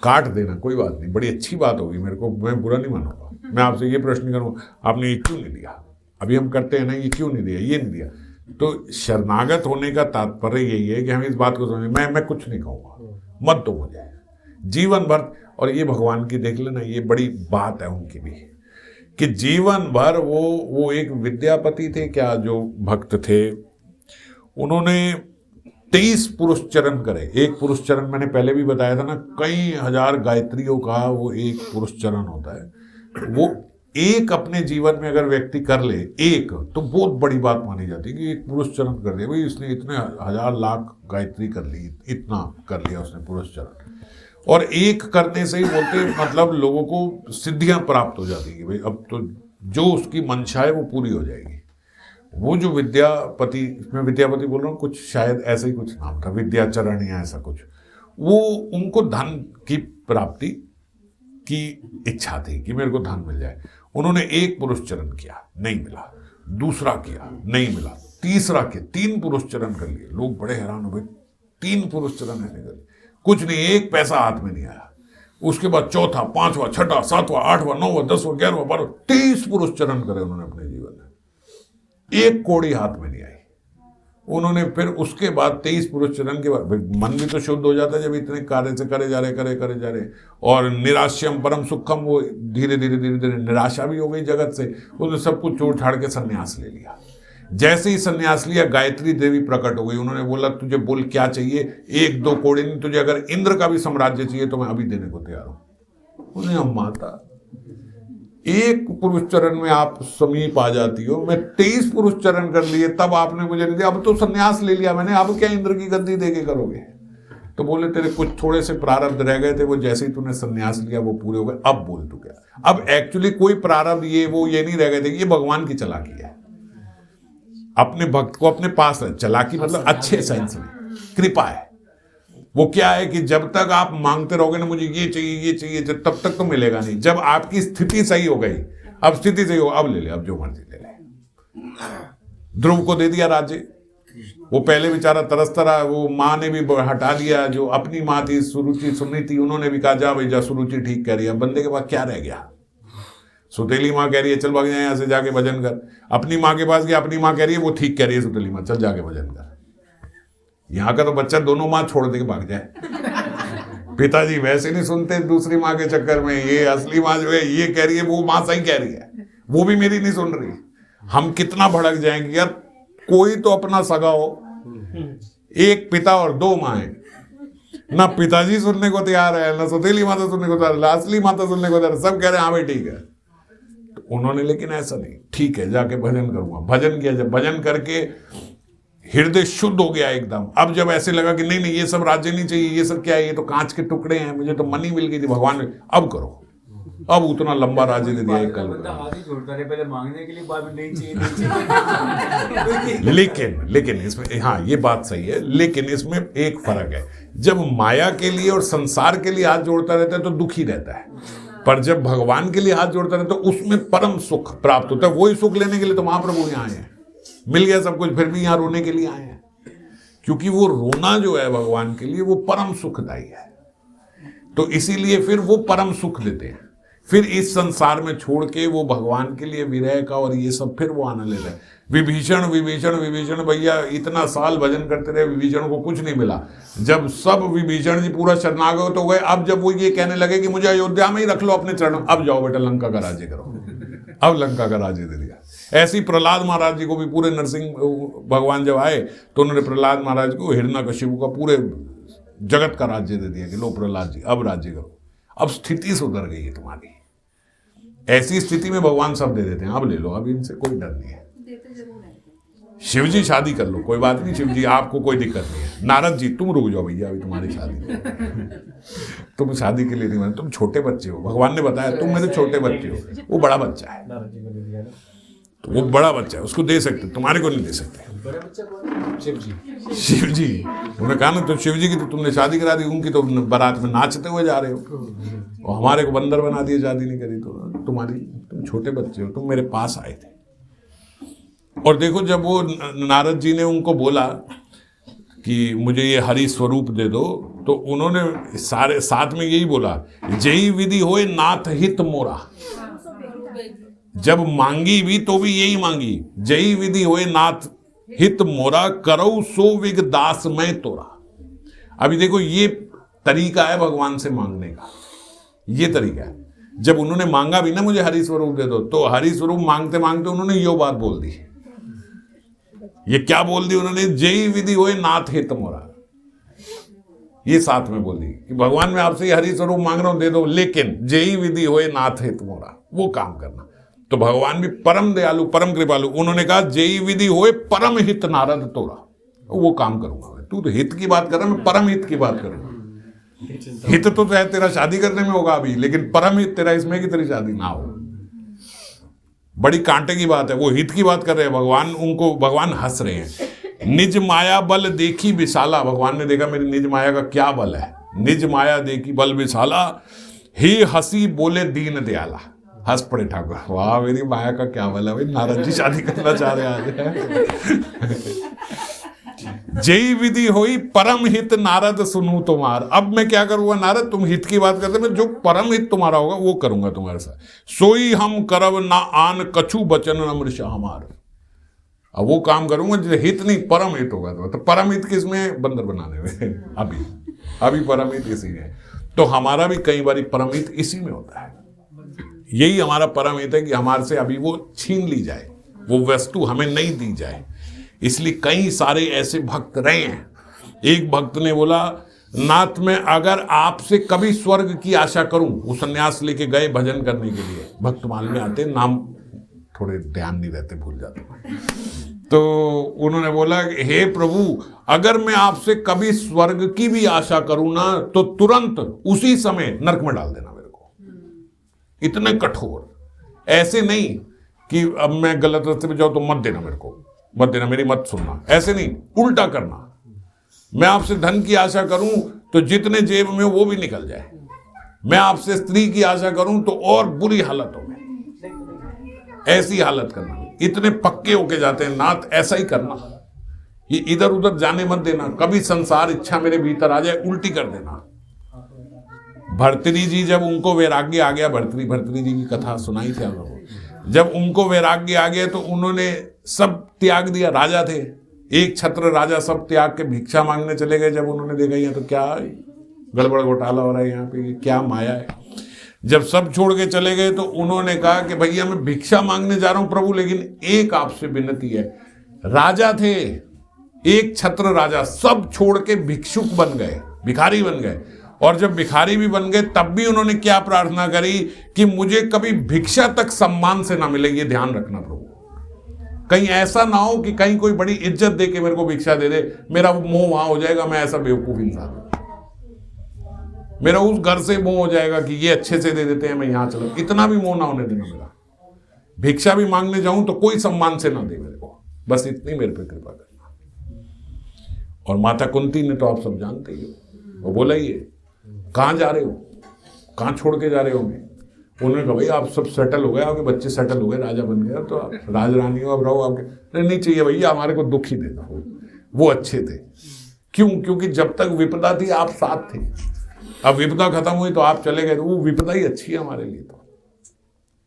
काट देना, कोई बात नहीं, बड़ी अच्छी बात होगी, मेरे को, मैं बुरा नहीं मानूंगा। मैं आपसे ये प्रश्न करूँगा, आपने ये क्यों नहीं दिया? अभी हम करते हैं ना, ये क्यों नहीं दिया, ये नहीं दिया। तो शरणागत होने का तात्पर्य यही है कि हम इस बात को समझें, मैं कुछ नहीं कहूँगा, मत दो मुझे जीवन भर। और ये भगवान की देख लेना, ये बड़ी बात है उनकी भी, कि जीवन भर वो एक विद्यापति थे क्या, जो भक्त थे, उन्होंने 23 पुरुष चरण करे। एक पुरुष चरण मैंने पहले भी बताया था ना, कई हजार गायत्रियों का वो एक पुरुष चरण होता है। वो एक अपने जीवन में अगर व्यक्ति कर ले एक, तो बहुत बड़ी बात मानी जाती है कि एक पुरुष चरण कर दिया, भाई इसने इतने हजार लाख गायत्री कर ली, इतना कर लिया उसने पुरुष चरण। और एक करने से ही बोलते मतलब लोगों को सिद्धियां प्राप्त हो जाती है, भाई अब तो जो उसकी मंशा है वो पूरी हो जाएगी। वो जो विद्यापति, मैं विद्यापति बोल रहा हूँ, कुछ शायद ऐसा ही कुछ नाम था, विद्याचरण या ऐसा कुछ, वो उनको धन की प्राप्ति की इच्छा थी कि मेरे को धन मिल जाए। उन्होंने एक पुरुष चरण किया, नहीं मिला, दूसरा किया, नहीं मिला, तीसरा किया, 3 पुरुष चरण कर लिए। लोग बड़े हैरान हो गए, 3 पुरुष चरण ऐसे कर लिए, कुछ नहीं, 1 पैसा हाथ में नहीं आया। उसके बाद चौथा, 5वां, 6वां, 7वां, 8वां, 9वां, 10वां, 11वां, 12वां, 23 पुरुष चरण करे उन्होंने अपने जीवन में, 1 कौड़ी हाथ में नहीं आई। उन्होंने फिर उसके बाद 23 पुरुष चरण के बाद मन भी तो शुद्ध हो जाता है जब इतने कार्य से करे जा रहे। और निराश्यम परम सुखम, वो धीरे धीरे निराशा भी हो गई जगत से, उसने सब कुछ छोड़ छाड़ के संन्यास ले लिया। जैसे ही संन्यास लिया, गायत्री देवी प्रकट हो गई। उन्होंने बोला तुझे बोल क्या चाहिए, 1-2 कौड़ी नहीं, तुझे अगर इंद्र का भी साम्राज्य चाहिए तो मैं अभी देने को तैयार हूं। उन्हें हम माता एक पुरुष चरण में आप समीप आ जाती हो, मैं 23 पुरुष चरण कर लिए तब आपने मुझे नहीं दिया, अब तो संन्यास ले लिया मैंने, अब क्या इंद्र की गद्दी दे के करोगे? तो बोले तेरे कुछ थोड़े से प्रारब्ध रह गए थे, वो जैसे ही तूने संन्यास लिया वो पूरे हो गए, अब बोल तू क्या। अब एक्चुअली कोई प्रारब्ध ये नहीं रह गए थे, ये भगवान की चालाकी है, अपने भक्त को अपने पास है। चालाकी मतलब अच्छे सेंस में, कृपा है। वो क्या है कि जब तक आप मांगते रहोगे ना मुझे ये चाहिए तब तक तो मिलेगा नहीं। जब आपकी स्थिति सही हो गई, अब स्थिति सही हो, अब ले ले, अब जो मर्जी ले ले। ध्रुव को दे दिया राज्य, वो पहले बेचारा तरसता रहा, वो माँ ने भी हटा दिया, जो अपनी माँ थी सुरुचि सुननी थी, उन्होंने भी कहा जा भाई जा, सुरुचि ठीक कह रही है। बंदे के पास क्या रह गया? सुतेली माँ कह रही है चल भाग जाए यहाँ से, जाके भजन कर। अपनी माँ के पास गया, अपनी माँ कह रही है वो ठीक कह रही है सुतेली माँ, चल जाके भजन कर। यहाँ का तो बच्चा दोनों माँ छोड़ दे के भाग जाए। पिताजी वैसे नहीं सुनते दूसरी माँ के चक्कर में, ये असली माँ जो है ये कह रही है वो माँ सही कह रही है, वो भी मेरी नहीं सुन रही। हम कितना भड़क जाएंगे यार। कोई तो अपना सगा हो, एक पिता और दो माएं, ना पिताजी सुनने को तैयार है, ना सौतेली माता सुनने को तैयार है, असली माता सुनने को तैयार है, सब कह रहे हैं हाँ भाई ठीक है। तो उन्होंने लेकिन ऐसा नहीं, ठीक है जाके भजन करूंगा। भजन किया, जब भजन करके हृदय शुद्ध हो गया एकदम, अब जब ऐसे लगा कि नहीं ये सब राज्य नहीं चाहिए, ये सब क्या है, ये तो कांच के टुकड़े हैं, मुझे तो मनी मिल गई थी भगवान ने, अब करो। अब उतना लंबा राज्य दे दिया एक कल। हाथ ही जोड़ता रहे, पहले मांगने के लिए, बाद में नहीं चाहिए। लेकिन इसमें हाँ ये बात सही है, लेकिन इसमें एक फर्क है। जब माया के लिए और संसार के लिए हाथ जोड़ता रहता है तो दुखी रहता है, पर जब भगवान के लिए हाथ जोड़ता रहता है तो उसमें परम सुख प्राप्त होता है। वही सुख लेने के लिए तो महाप्रभु यहाँ आए हैं, मिल गया सब कुछ, फिर भी यहाँ रोने के लिए आए हैं, क्योंकि वो रोना जो है भगवान के लिए वो परम सुखदायी है। तो इसीलिए फिर वो परम सुख देते हैं। फिर इस संसार में छोड़ के वो भगवान के लिए विरह का और ये सब फिर वो आनंद ले रहे हैं। विभीषण भैया इतना साल भजन करते रहे, विभीषण को कुछ नहीं मिला। जब सब विभीषण जी पूरा शरणागत हो गए, अब जब वो ये कहने लगे कि मुझे अयोध्या में ही रख लो अपने चरण, अब जाओ बेटा लंका का राज्य करो, अब लंका का राज्य दे दिया। ऐसे ही प्रहलाद महाराज जी को भी पूरे नरसिंह भगवान जब आए तो उन्होंने प्रहलाद महाराज को हिरण्यकशिपु का पूरे जगत का राज्य दे दिया कि लो प्रहलाद जी अब राज्य करो, अब स्थिति सुधर गई है तुम्हारी। ऐसी स्थिति में भगवान सब दे देते हैं, अब ले लो, अब इनसे कोई डर नहीं है। देते जरूर है। शिव जी शादी कर लो, कोई बात नहीं, शिव जी आपको कोई दिक्कत नहीं है। नारद जी तुम रुक जाओ भैया, अभी तुम्हारी शादी तुम शादी के लिए नहीं बने, तुम छोटे बच्चे हो, भगवान ने बताया तुम मेरे छोटे बच्चे हो, वो बड़ा बच्चा है, नारद जी को दे दिया ना। तो वो बड़ा बच्चा है, उसको दे सकते, तुम्हारे को नहीं दे सकते। बड़ा बच्चा कौन है? शिव जी। शिव जी उन्होंने कहा ना, तो शिव जी की तो तुमने शादी करा दी, उनकी तो बारात में नाचते हुए जा रहे हो, और हमारे को बंदर बना दिए, शादी नहीं करी। तो तुम छोटे बच्चे हो, तुम मेरे पास आए थे। और देखो जब वो नारद जी ने उनको बोला कि मुझे ये हरि स्वरूप दे दो, तो उन्होंने सारे साथ में यही बोला, जय विधि होए नाथ हित मोरा। जब मांगी भी तो भी यही मांगी, जय विधि होए नाथ हित मोरा, करौ सो विग दास मैं तोरा। अभी देखो ये तरीका है भगवान से मांगने का, ये तरीका है। जब उन्होंने मांगा भी ना मुझे हरि स्वरूप दे दो, तो हरि स्वरूप मांगते मांगते उन्होंने यो बात बोल दी। ये क्या बोल दी उन्होंने? जय विधि होए नाथ हित मोरा, ये साथ में बोल दी कि भगवान मैं आपसे हरि स्वरूप मांग रहा हूं, दे दो, लेकिन जय विधि होए नाथ हित मोरा, वो काम करना। तो भगवान भी परम दयालु परम कृपालु, उन्होंने कहा जय विधि होए परम हित नारद तोरा, वो काम करूंगा मैं। तू तो हित की बात कर रहा है, मैं परम हित की बात करूंगा। हित तो चाहे तेरा शादी करने में होगा अभी, लेकिन परम हित तेरा इसमें कि तेरी शादी ना हो, बड़ी कांटे की बात है। वो हित की बात कर रहे हैं भगवान, उनको भगवान हंस रहे हैं। निज माया बल देखी विशाला, भगवान ने देखा मेरी निज माया का क्या बल है। निज माया देखी बल विशाला, ही हंसी बोले दीन दयाला। हंस पड़े ठाकुर, वाह मेरी माया का क्या बल है भाई, नारद जी शादी करना चाह रहे आज। जय विधि होई परम हित नारद सुनू तुम्हार। अब मैं क्या करूंगा नारद, तुम हित की बात करते, मैं जो परम हित तुम्हारा होगा वो करूंगा तुम्हारे साथ। सोई हम करब ना आन कछु बचन अमृषा हमार। अब वो काम करूंगा जो हित नहीं परम हित होगा। तो परम हित किसमें? बंदर बनाने में। अभी परम हित इसी में। तो हमारा भी कई बार परम हित इसी में होता है। यही हमारा परम हित है कि हमारे से अभी वो छीन ली जाए, वो वस्तु हमें नहीं दी जाए। इसलिए कई सारे ऐसे भक्त रहे हैं। एक भक्त ने बोला नाथ मैं अगर आपसे कभी स्वर्ग की आशा करूं, वो सन्यास लेके गए भजन करने के लिए, भक्तमाल में आते, नाम थोड़े ध्यान नहीं रहते, भूल जाते, तो उन्होंने बोला हे प्रभु अगर मैं आपसे कभी स्वर्ग की भी आशा करूं ना तो तुरंत उसी समय नरक में डाल देना मेरे को। इतने कठोर, ऐसे नहीं कि अब मैं गलत रास्ते पे जाऊं तो मत देना मेरे को, मत देना, मेरी मत सुनना, ऐसे नहीं, उल्टा करना। मैं आपसे धन की आशा करूं तो जितने जेब में वो भी निकल जाए, मैं आपसे स्त्री की आशा करूं तो और बुरी हालतों में, ऐसी हालत करना। इतने पक्के होके जाते हैं नाथ, ऐसा ही करना, ये इधर उधर जाने मत देना, कभी संसार इच्छा मेरे भीतर आ जाए उल्टी कर देना। भर्तृहरि जी जब उनको वैराग्य आ गया, भर्तृहरि जी की कथा सुनाई थी आप लोगों को, जब उनको वैराग्य आ गया तो उन्होंने सब त्याग दिया। राजा थे, एक छत्र राजा, सब त्याग के भिक्षा मांगने चले गए। जब उन्होंने देखा यहाँ तो क्या गड़बड़ घोटाला हो रहा है, यहाँ पे क्या माया है, जब सब छोड़ के चले गए तो उन्होंने कहा कि भैया मैं भिक्षा मांगने जा रहा हूं प्रभु, लेकिन एक आपसे विनती है। राजा थे, एक छत्र राजा, सब छोड़ के भिक्षुक बन गए, भिखारी बन गए। और जब भिखारी भी बन गए तब भी उन्होंने क्या प्रार्थना करी कि मुझे कभी भिक्षा तक सम्मान से ना मिले, ये ध्यान रखना प्रभु, कहीं ऐसा ना हो कि कहीं कोई बड़ी इज्जत दे के मेरे को भिक्षा दे दे, मेरा मोह वहां हो जाएगा, मैं ऐसा बेवकूफ इंसान, मेरा उस घर से मोह हो जाएगा कि ये अच्छे से दे देते हैं, मैं यहां चला, इतना भी मोह ना होने देना मेरा। भिक्षा भी मांगने जाऊं तो कोई सम्मान से ना दे मेरे को, बस इतनी मेरे पे कृपा करना। और माता कुंती ने तो आप सब जानते ही हो, वो बोला ये कहाँ जा रहे हो, कहाँ छोड़ के जा रहे होंगे। उन्होंने कहा भाई आप सब सेटल हो गए, आपके बच्चे सेटल हो गए, राजा बन गया, तो आप राजरानी हो, अब रहो आपके, नहीं चाहिए भैया, हमारे को दुख ही दे दो। वो अच्छे थे, क्यों? क्योंकि जब तक विपदा थी आप साथ थे, अब विपदा खत्म हुई तो आप चले गए, तो वो विपदा ही अच्छी है हमारे लिए।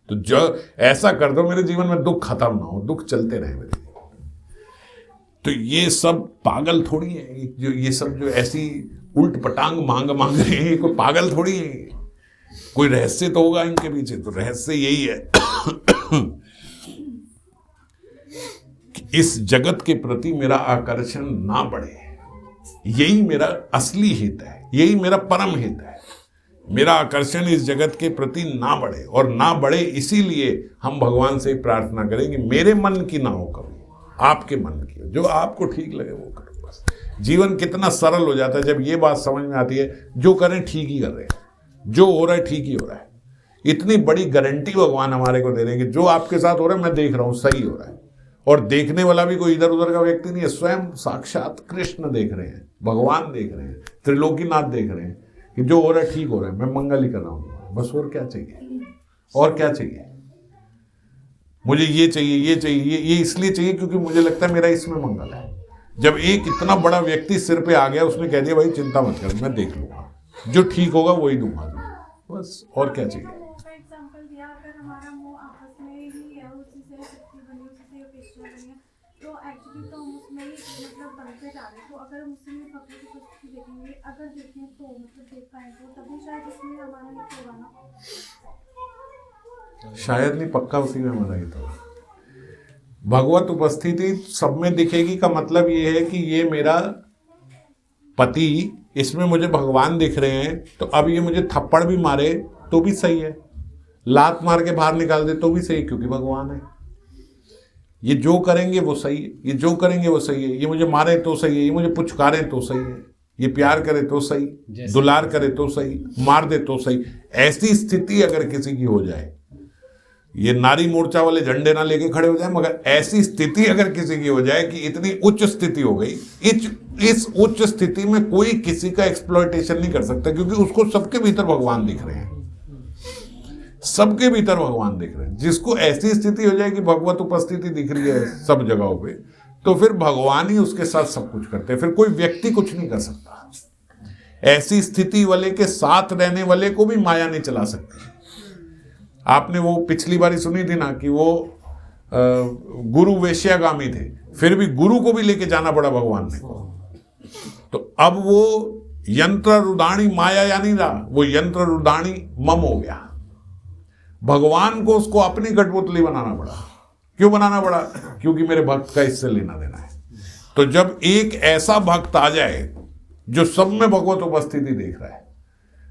तो जो ऐसा कर दो मेरे जीवन में दुख खत्म ना हो, दुख चलते रहे मेरे लिए। तो ये सब पागल थोड़ी है, जो ये सब जो ऐसी उल्ट पटांग मांग रहे हैं, कोई पागल थोड़ी है, कोई रहस्य तो होगा इनके पीछे। तो रहस्य यही है कि इस जगत के प्रति मेरा आकर्षण ना बढ़े, यही मेरा असली हित है, यही मेरा परम हित है। मेरा आकर्षण इस जगत के प्रति ना बढ़े, और ना बढ़े इसीलिए हम भगवान से प्रार्थना करें कि मेरे मन की ना हो कभी, आपके मन की, जो आपको ठीक लगे वो करो। बस जीवन कितना सरल हो जाता है जब ये बात समझ में आती है, जो करें ठीक ही कर रहे हैं, जो हो रहा है ठीक ही हो रहा है। इतनी बड़ी गारंटी भगवान हमारे को दे रहे हैं कि जो आपके साथ हो रहा है मैं देख रहा हूं, सही हो रहा है। और देखने वाला भी कोई इधर उधर का व्यक्ति नहीं है, स्वयं साक्षात कृष्ण देख रहे हैं, भगवान देख रहे हैं, त्रिलोकीनाथ देख रहे हैं कि जो हो रहा है ठीक हो रहा है, मैं मंगल ही कर रहा हूँ, बस। और क्या चाहिए, और क्या चाहिए मुझे? ये चाहिए, ये चाहिए, ये इसलिए चाहिए क्योंकि मुझे लगता है मेरा इसमें मंगल है। जब एक इतना बड़ा व्यक्ति सिर पे आ गया, उसने कह दिया भाई चिंता मत कर, मैं देख लूंगा, जो ठीक होगा वही दूंगा, बस। और क्या चाहिए? एग्जांपल दिया, अगर हमारा मुंह आपस में ही है, उसी से शक्ति बनी, उसी से अपेक्षा बनी है, तो एक्चुअली तो हम उसमें ही मतलब बनते जा रहे हैं। तो अगर हम उसमें भक्ति की पुस्तक देखेंगे, अगर देखें तो मतलब देख पाए तो तभी शायद इसमें हमारा हित होगा ना। शायद नहीं, पक्का उसी में हमारा हित होगा। भगवत उपस्थिति सब में दिखेगी का मतलब ये है कि ये मेरा पति, इसमें मुझे भगवान दिख रहे हैं, तो अब ये मुझे थप्पड़ भी मारे तो भी सही है, लात मार के बाहर निकाल दे तो भी सही, क्योंकि भगवान है। ये जो करेंगे वो सही है, ये जो करेंगे वो सही है, ये मुझे मारे तो सही है, ये मुझे पुचकारे तो सही है, ये प्यार करे तो सही, दुलार करे तो सही, मार दे तो सही। ऐसी स्थिति अगर किसी की हो जाए, ये नारी मोर्चा वाले झंडे ना लेके खड़े हो जाए, मगर ऐसी स्थिति अगर किसी की हो जाए कि इतनी उच्च स्थिति हो गई, इस उच्च स्थिति में कोई किसी का एक्सप्लॉयटेशन नहीं कर सकता, क्योंकि उसको सबके भीतर भगवान दिख रहे हैं, सबके भीतर भगवान दिख रहे हैं। जिसको ऐसी स्थिति हो जाए कि भगवत उपस्थिति दिख रही है सब जगहों पे, तो फिर भगवान ही उसके साथ सब कुछ करते हैं, फिर कोई व्यक्ति कुछ नहीं कर सकता। ऐसी स्थिति वाले के साथ रहने वाले को भी माया नहीं चला सकती। आपने वो पिछली बारी सुनी थी ना कि वो गुरु वेश्यागामी थे, फिर भी गुरु को भी लेके जाना पड़ा भगवान ने। तो अब वो यंत्र रुदाणी माया या नहीं रहा, वो यंत्र रुदाणी मम हो गया। भगवान को उसको अपनी कठपुतली बनाना पड़ा। क्यों बनाना पड़ा? क्योंकि मेरे भक्त का इससे लेना देना है। तो जब एक ऐसा भक्त आ जाए जो सब में भगवत उपस्थिति देख रहा है।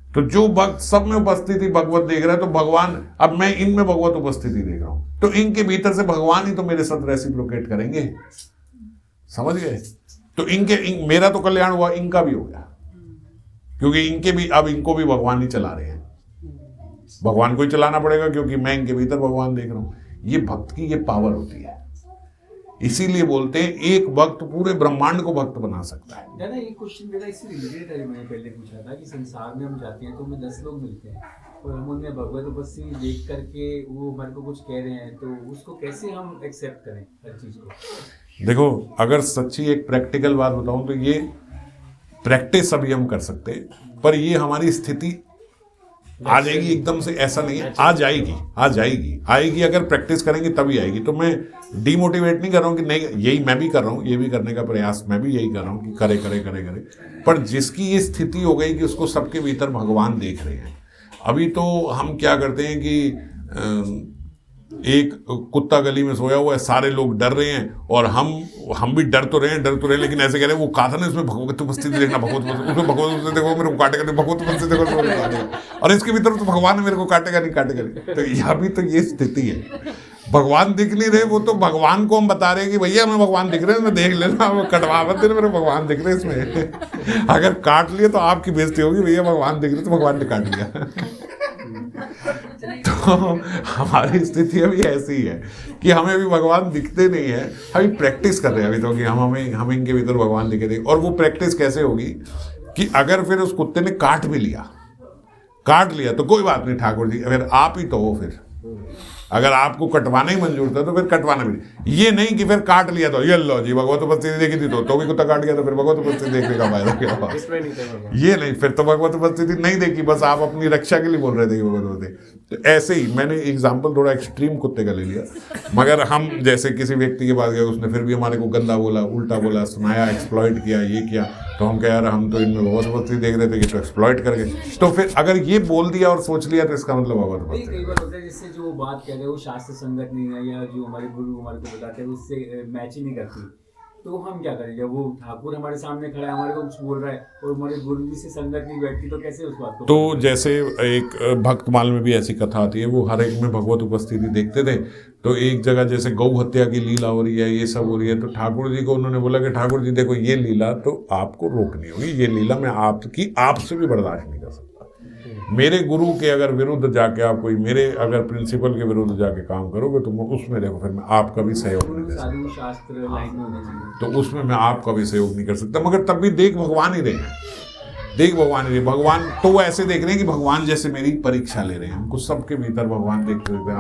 तो जो भक्त सब में उपस्थिति भगवत देख रहा है, तो भगवान, अब मैं इनमें भगवत उपस्थिति देख रहा हूं, तो इनके भीतर से भगवान ही तो मेरे साथ रेसिप्रोकेट करेंगे। समझ गए? तो मेरा तो कल्याण हुआ, इनका भी हो गया, क्योंकि इनके भी, अब इनको भी भगवान ही चला रहे हैं। भगवान को ही चलाना पड़ेगा, क्योंकि मैं इनके भीतर भगवान देख रहा हूं। ये भक्त की ये पावर होती है। इसीलिए बोलते हैं एक भक्त पूरे ब्रह्मांड को भक्त बना सकता है। दादा एक क्वेश्चन मेरा इससे रिलेटेड है, मैंने पहले पूछा था कि संसार में हम जाते हैं तो हमें 10 लोग मिलते हैं और हम उनमें भगवत उपस्थिति देख करके वो हमारे को कुछ कह रहे हैं, तो उसको कैसे हम एक्सेप्ट करें हर चीज को? देखो, अगर सच्ची एक प्रैक्टिकल बात बताऊं तो ये प्रैक्टिस अभी हम कर सकते हैं, पर ये हमारी स्थिति आ जाएगी एकदम से, ऐसा नहीं है। आ जाएगी अगर प्रैक्टिस करेंगे तभी आएगी। तो मैं डिमोटिवेट नहीं कर रहा हूँ कि नहीं, यही मैं भी कर रहा हूँ, ये भी करने का प्रयास मैं भी यही कर रहा हूँ कि करे, पर जिसकी ये स्थिति हो गई कि उसको सबके भीतर भगवान देख रहे हैं। अभी तो हम क्या करते हैं कि एक कुत्ता गली में सोया हुआ है, सारे लोग डर रहे हैं और हम भी डर तो रहे हैं, लेकिन ऐसे कह रहे हैं वो कहा था ना इसमें भगवत उपस्थिति देखना, भगवत उपस्थिति देखो, मेरे को काटेगा, भगवत उपस्थिति देखो, और इसके भीतर तो भगवान मेरे को काटेगा नहीं। तो यहाँ भी तो ये स्थिति है, भगवान दिख नहीं रहे, वो तो भगवान को हम बता रहे हैं कि भैया हमें भगवान दिख रहे हैं, मैं देख लेना, कटवा मत देना, मेरे भगवान दिख रहे हैं इसमें। अगर काट लिए तो आपकी बेइज्जती होगी, भैया भगवान दिख रहे तो भगवान ने काट लिया। तो हमारी स्थिति अभी ऐसी है कि हमें अभी भगवान दिखते नहीं है, अभी प्रैक्टिस कर रहे हैं अभी तो कि हम इनके भीतर भगवान दिखे थे। और वो प्रैक्टिस कैसे होगी कि अगर फिर उस कुत्ते ने काट लिया तो कोई बात नहीं ठाकुर जी, अगर आप ही तो हो, फिर अगर आपको कटवाना ही मंजूर था तो फिर कटवाना भी, ये नहीं कि फिर काट लिया तो ये लो जी भगवत उपस्थिति देखी थी तो भी कुत्ता काट गया तो फिर भगवत उपस्थिति देखने का फायदा क्या हुआ? ये नहीं, फिर तो भगवत उपस्थिति नहीं देखी, बस आप अपनी रक्षा के लिए बोल रहे थे कि भगवत उपस्थिति। तो ऐसे ही मैंने एग्जाम्पल थोड़ा एक्सट्रीम कुत्ते का ले लिया, मगर हम जैसे किसी व्यक्ति के पास गए, उसने फिर भी हमारे को गंदा बोला, उल्टा बोला, सुनाया, एक्सप्लॉइट किया, ये किया, तो हम कह यार हम तो इनमें भगवत उपस्थिति देख रहे थे कि तो एक्सप्लॉइट कर गए। तो फिर अगर ये बोल दिया और सोच लिया तो इसका मतलब भगवत उपस्थिति। कई बार होता है जिससे जो बात कह रहे हैं वो शास्त्र संगत नहीं है, या जो हमारे गुरु हमारे को बताते हैं उससे मैच ही नहीं करती, तो हम क्या करें? जब वो ठाकुर हमारे सामने खड़ा है, हमारे को कुछ बोल रहा है और हमारे गुरु जी से संगत नहीं बैठती, तो कैसे उस बात को? तो जैसे एक भक्तमाल में भी ऐसी कथा आती है, वो हर एक में भगवत उपस्थिति देखते थे। तो एक जगह जैसे गौ हत्या की लीला हो रही है, ये सब हो रही है, तो ठाकुर जी को उन्होंने बोला कि ठाकुर जी देखो ये लीला तो आपको रोकनी होगी, ये लीला मैं आपसे भी बर्दाश्त नहीं कर सकता। मेरे गुरु के अगर विरुद्ध जाके आप कोई मेरे अगर प्रिंसिपल के विरुद्ध जाके काम करोगे तो उसमें देखो फिर मैं आपका भी सहयोग नहीं दे सकता, शास्त्र लाइन में होना चाहिए, तो उसमें मैं आपका भी सहयोग नहीं कर सकता। मगर तब भी देख भगवान ही रहे हैं, भगवान तो वो ऐसे देख रहे हैं कि भगवान जैसे मेरी परीक्षा ले रहे हैं। हमको सबके भीतर भगवान देखते हैं,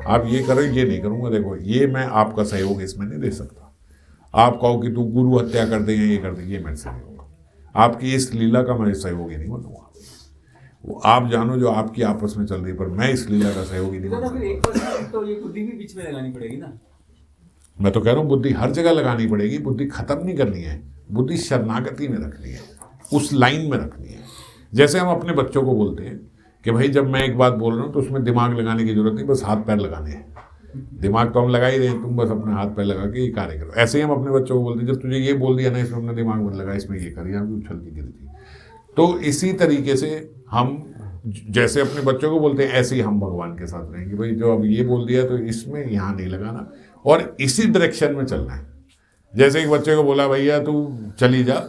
आप ये करो, ये नहीं करूँगा, देखो ये मैं आपका सहयोग इसमें नहीं दे सकता। आप कहो कि तू गुरु हत्या कर दे या ये कर दे, ये मेरे से नहीं होगा, आपकी इस लीला का मैं सहयोगी नहीं बनूंगा। वो आप जानो जो आपकी आपस में चल रही है, पर मैं इस लीला का सहयोगी नहीं बन सकता। तो ये बुद्धि भी बीच में लगानी पड़ेगी ना? मैं तो कह रहा हूँ बुद्धि हर जगह लगानी पड़ेगी, बुद्धि खत्म नहीं करनी है, बुद्धि शरणागति में रखनी है, उस लाइन में रखनी है। जैसे हम अपने बच्चों को बोलते हैं कि भाई जब मैं एक बात बोल रहा हूँ तो उसमें दिमाग लगाने की जरूरत नहीं, बस हाथ पैर लगाने हैं। दिमाग तो हम लगा ही रहे हैं, तुम बस अपने हाथ पैर लगा के ये कार्य करो। ऐसे ही हम अपने बच्चों को बोलते हैं जब तुझे ये बोल दिया ना इसमें अपना दिमाग मत लगा, इसमें ये कर, यहाँ भी उछल के गिरी थी। तो इसी तरीके से हम जैसे अपने बच्चों को बोलते हैं ऐसे ही हम भगवान के साथ रहेंगे। भाई जो अब ये बोल दिया तो इसमें यहाँ नहीं लगाना और इसी डायरेक्शन में चलना है। जैसे एक बच्चे को बोला भैया तू चली जा,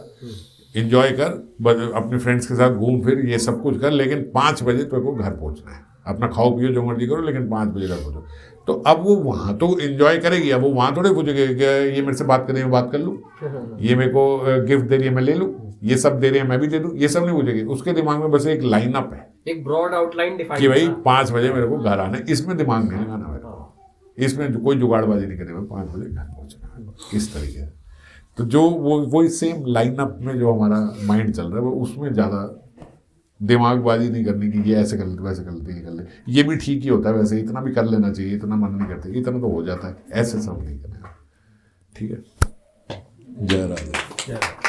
एंजॉय कर, अपने फ्रेंड्स के साथ घूम फिर, ये सब कुछ कर, लेकिन 5 बजे तेरे को घर पहुँचना है। अपना खाओ पियो जो मर्जी करो, लेकिन 5 बजे घर पहुँचो। तो अब वो वहाँ तो एंजॉय करेगी, अब वो वहाँ थोड़े पूछेगी कि ये मेरे से बात करने में बात कर लूँ, ये मेरे को गिफ्ट दे रही है मैं ले लूँ, ये सब दे रहे हैं मैं भी दे दूँ, ये सब नहीं पूछेगी। उसके दिमाग में बस एक लाइन अप है, एक ब्रॉड आउटलाइन डिफाइन कि भाई 5 बजे मेरे को घर आना है। इसमें दिमाग नहीं लगाना मेरे को, इसमें कोई जुगाड़बाजी नहीं करनी, 5 बजे घर पहुँचना है, इस तरीके से। तो जो वो सेम लाइन अप में जो हमारा माइंड चल रहा है, वो उसमें ज़्यादा दिमागबाजी नहीं करनी कि ये ऐसे कर लेते वैसे कर लेते, ये कर ले, ये भी ठीक ही होता है, वैसे इतना भी कर लेना चाहिए, इतना मन नहीं करते, इतना तो हो जाता है, ऐसे सब नहीं करना। ठीक है, जय राधे।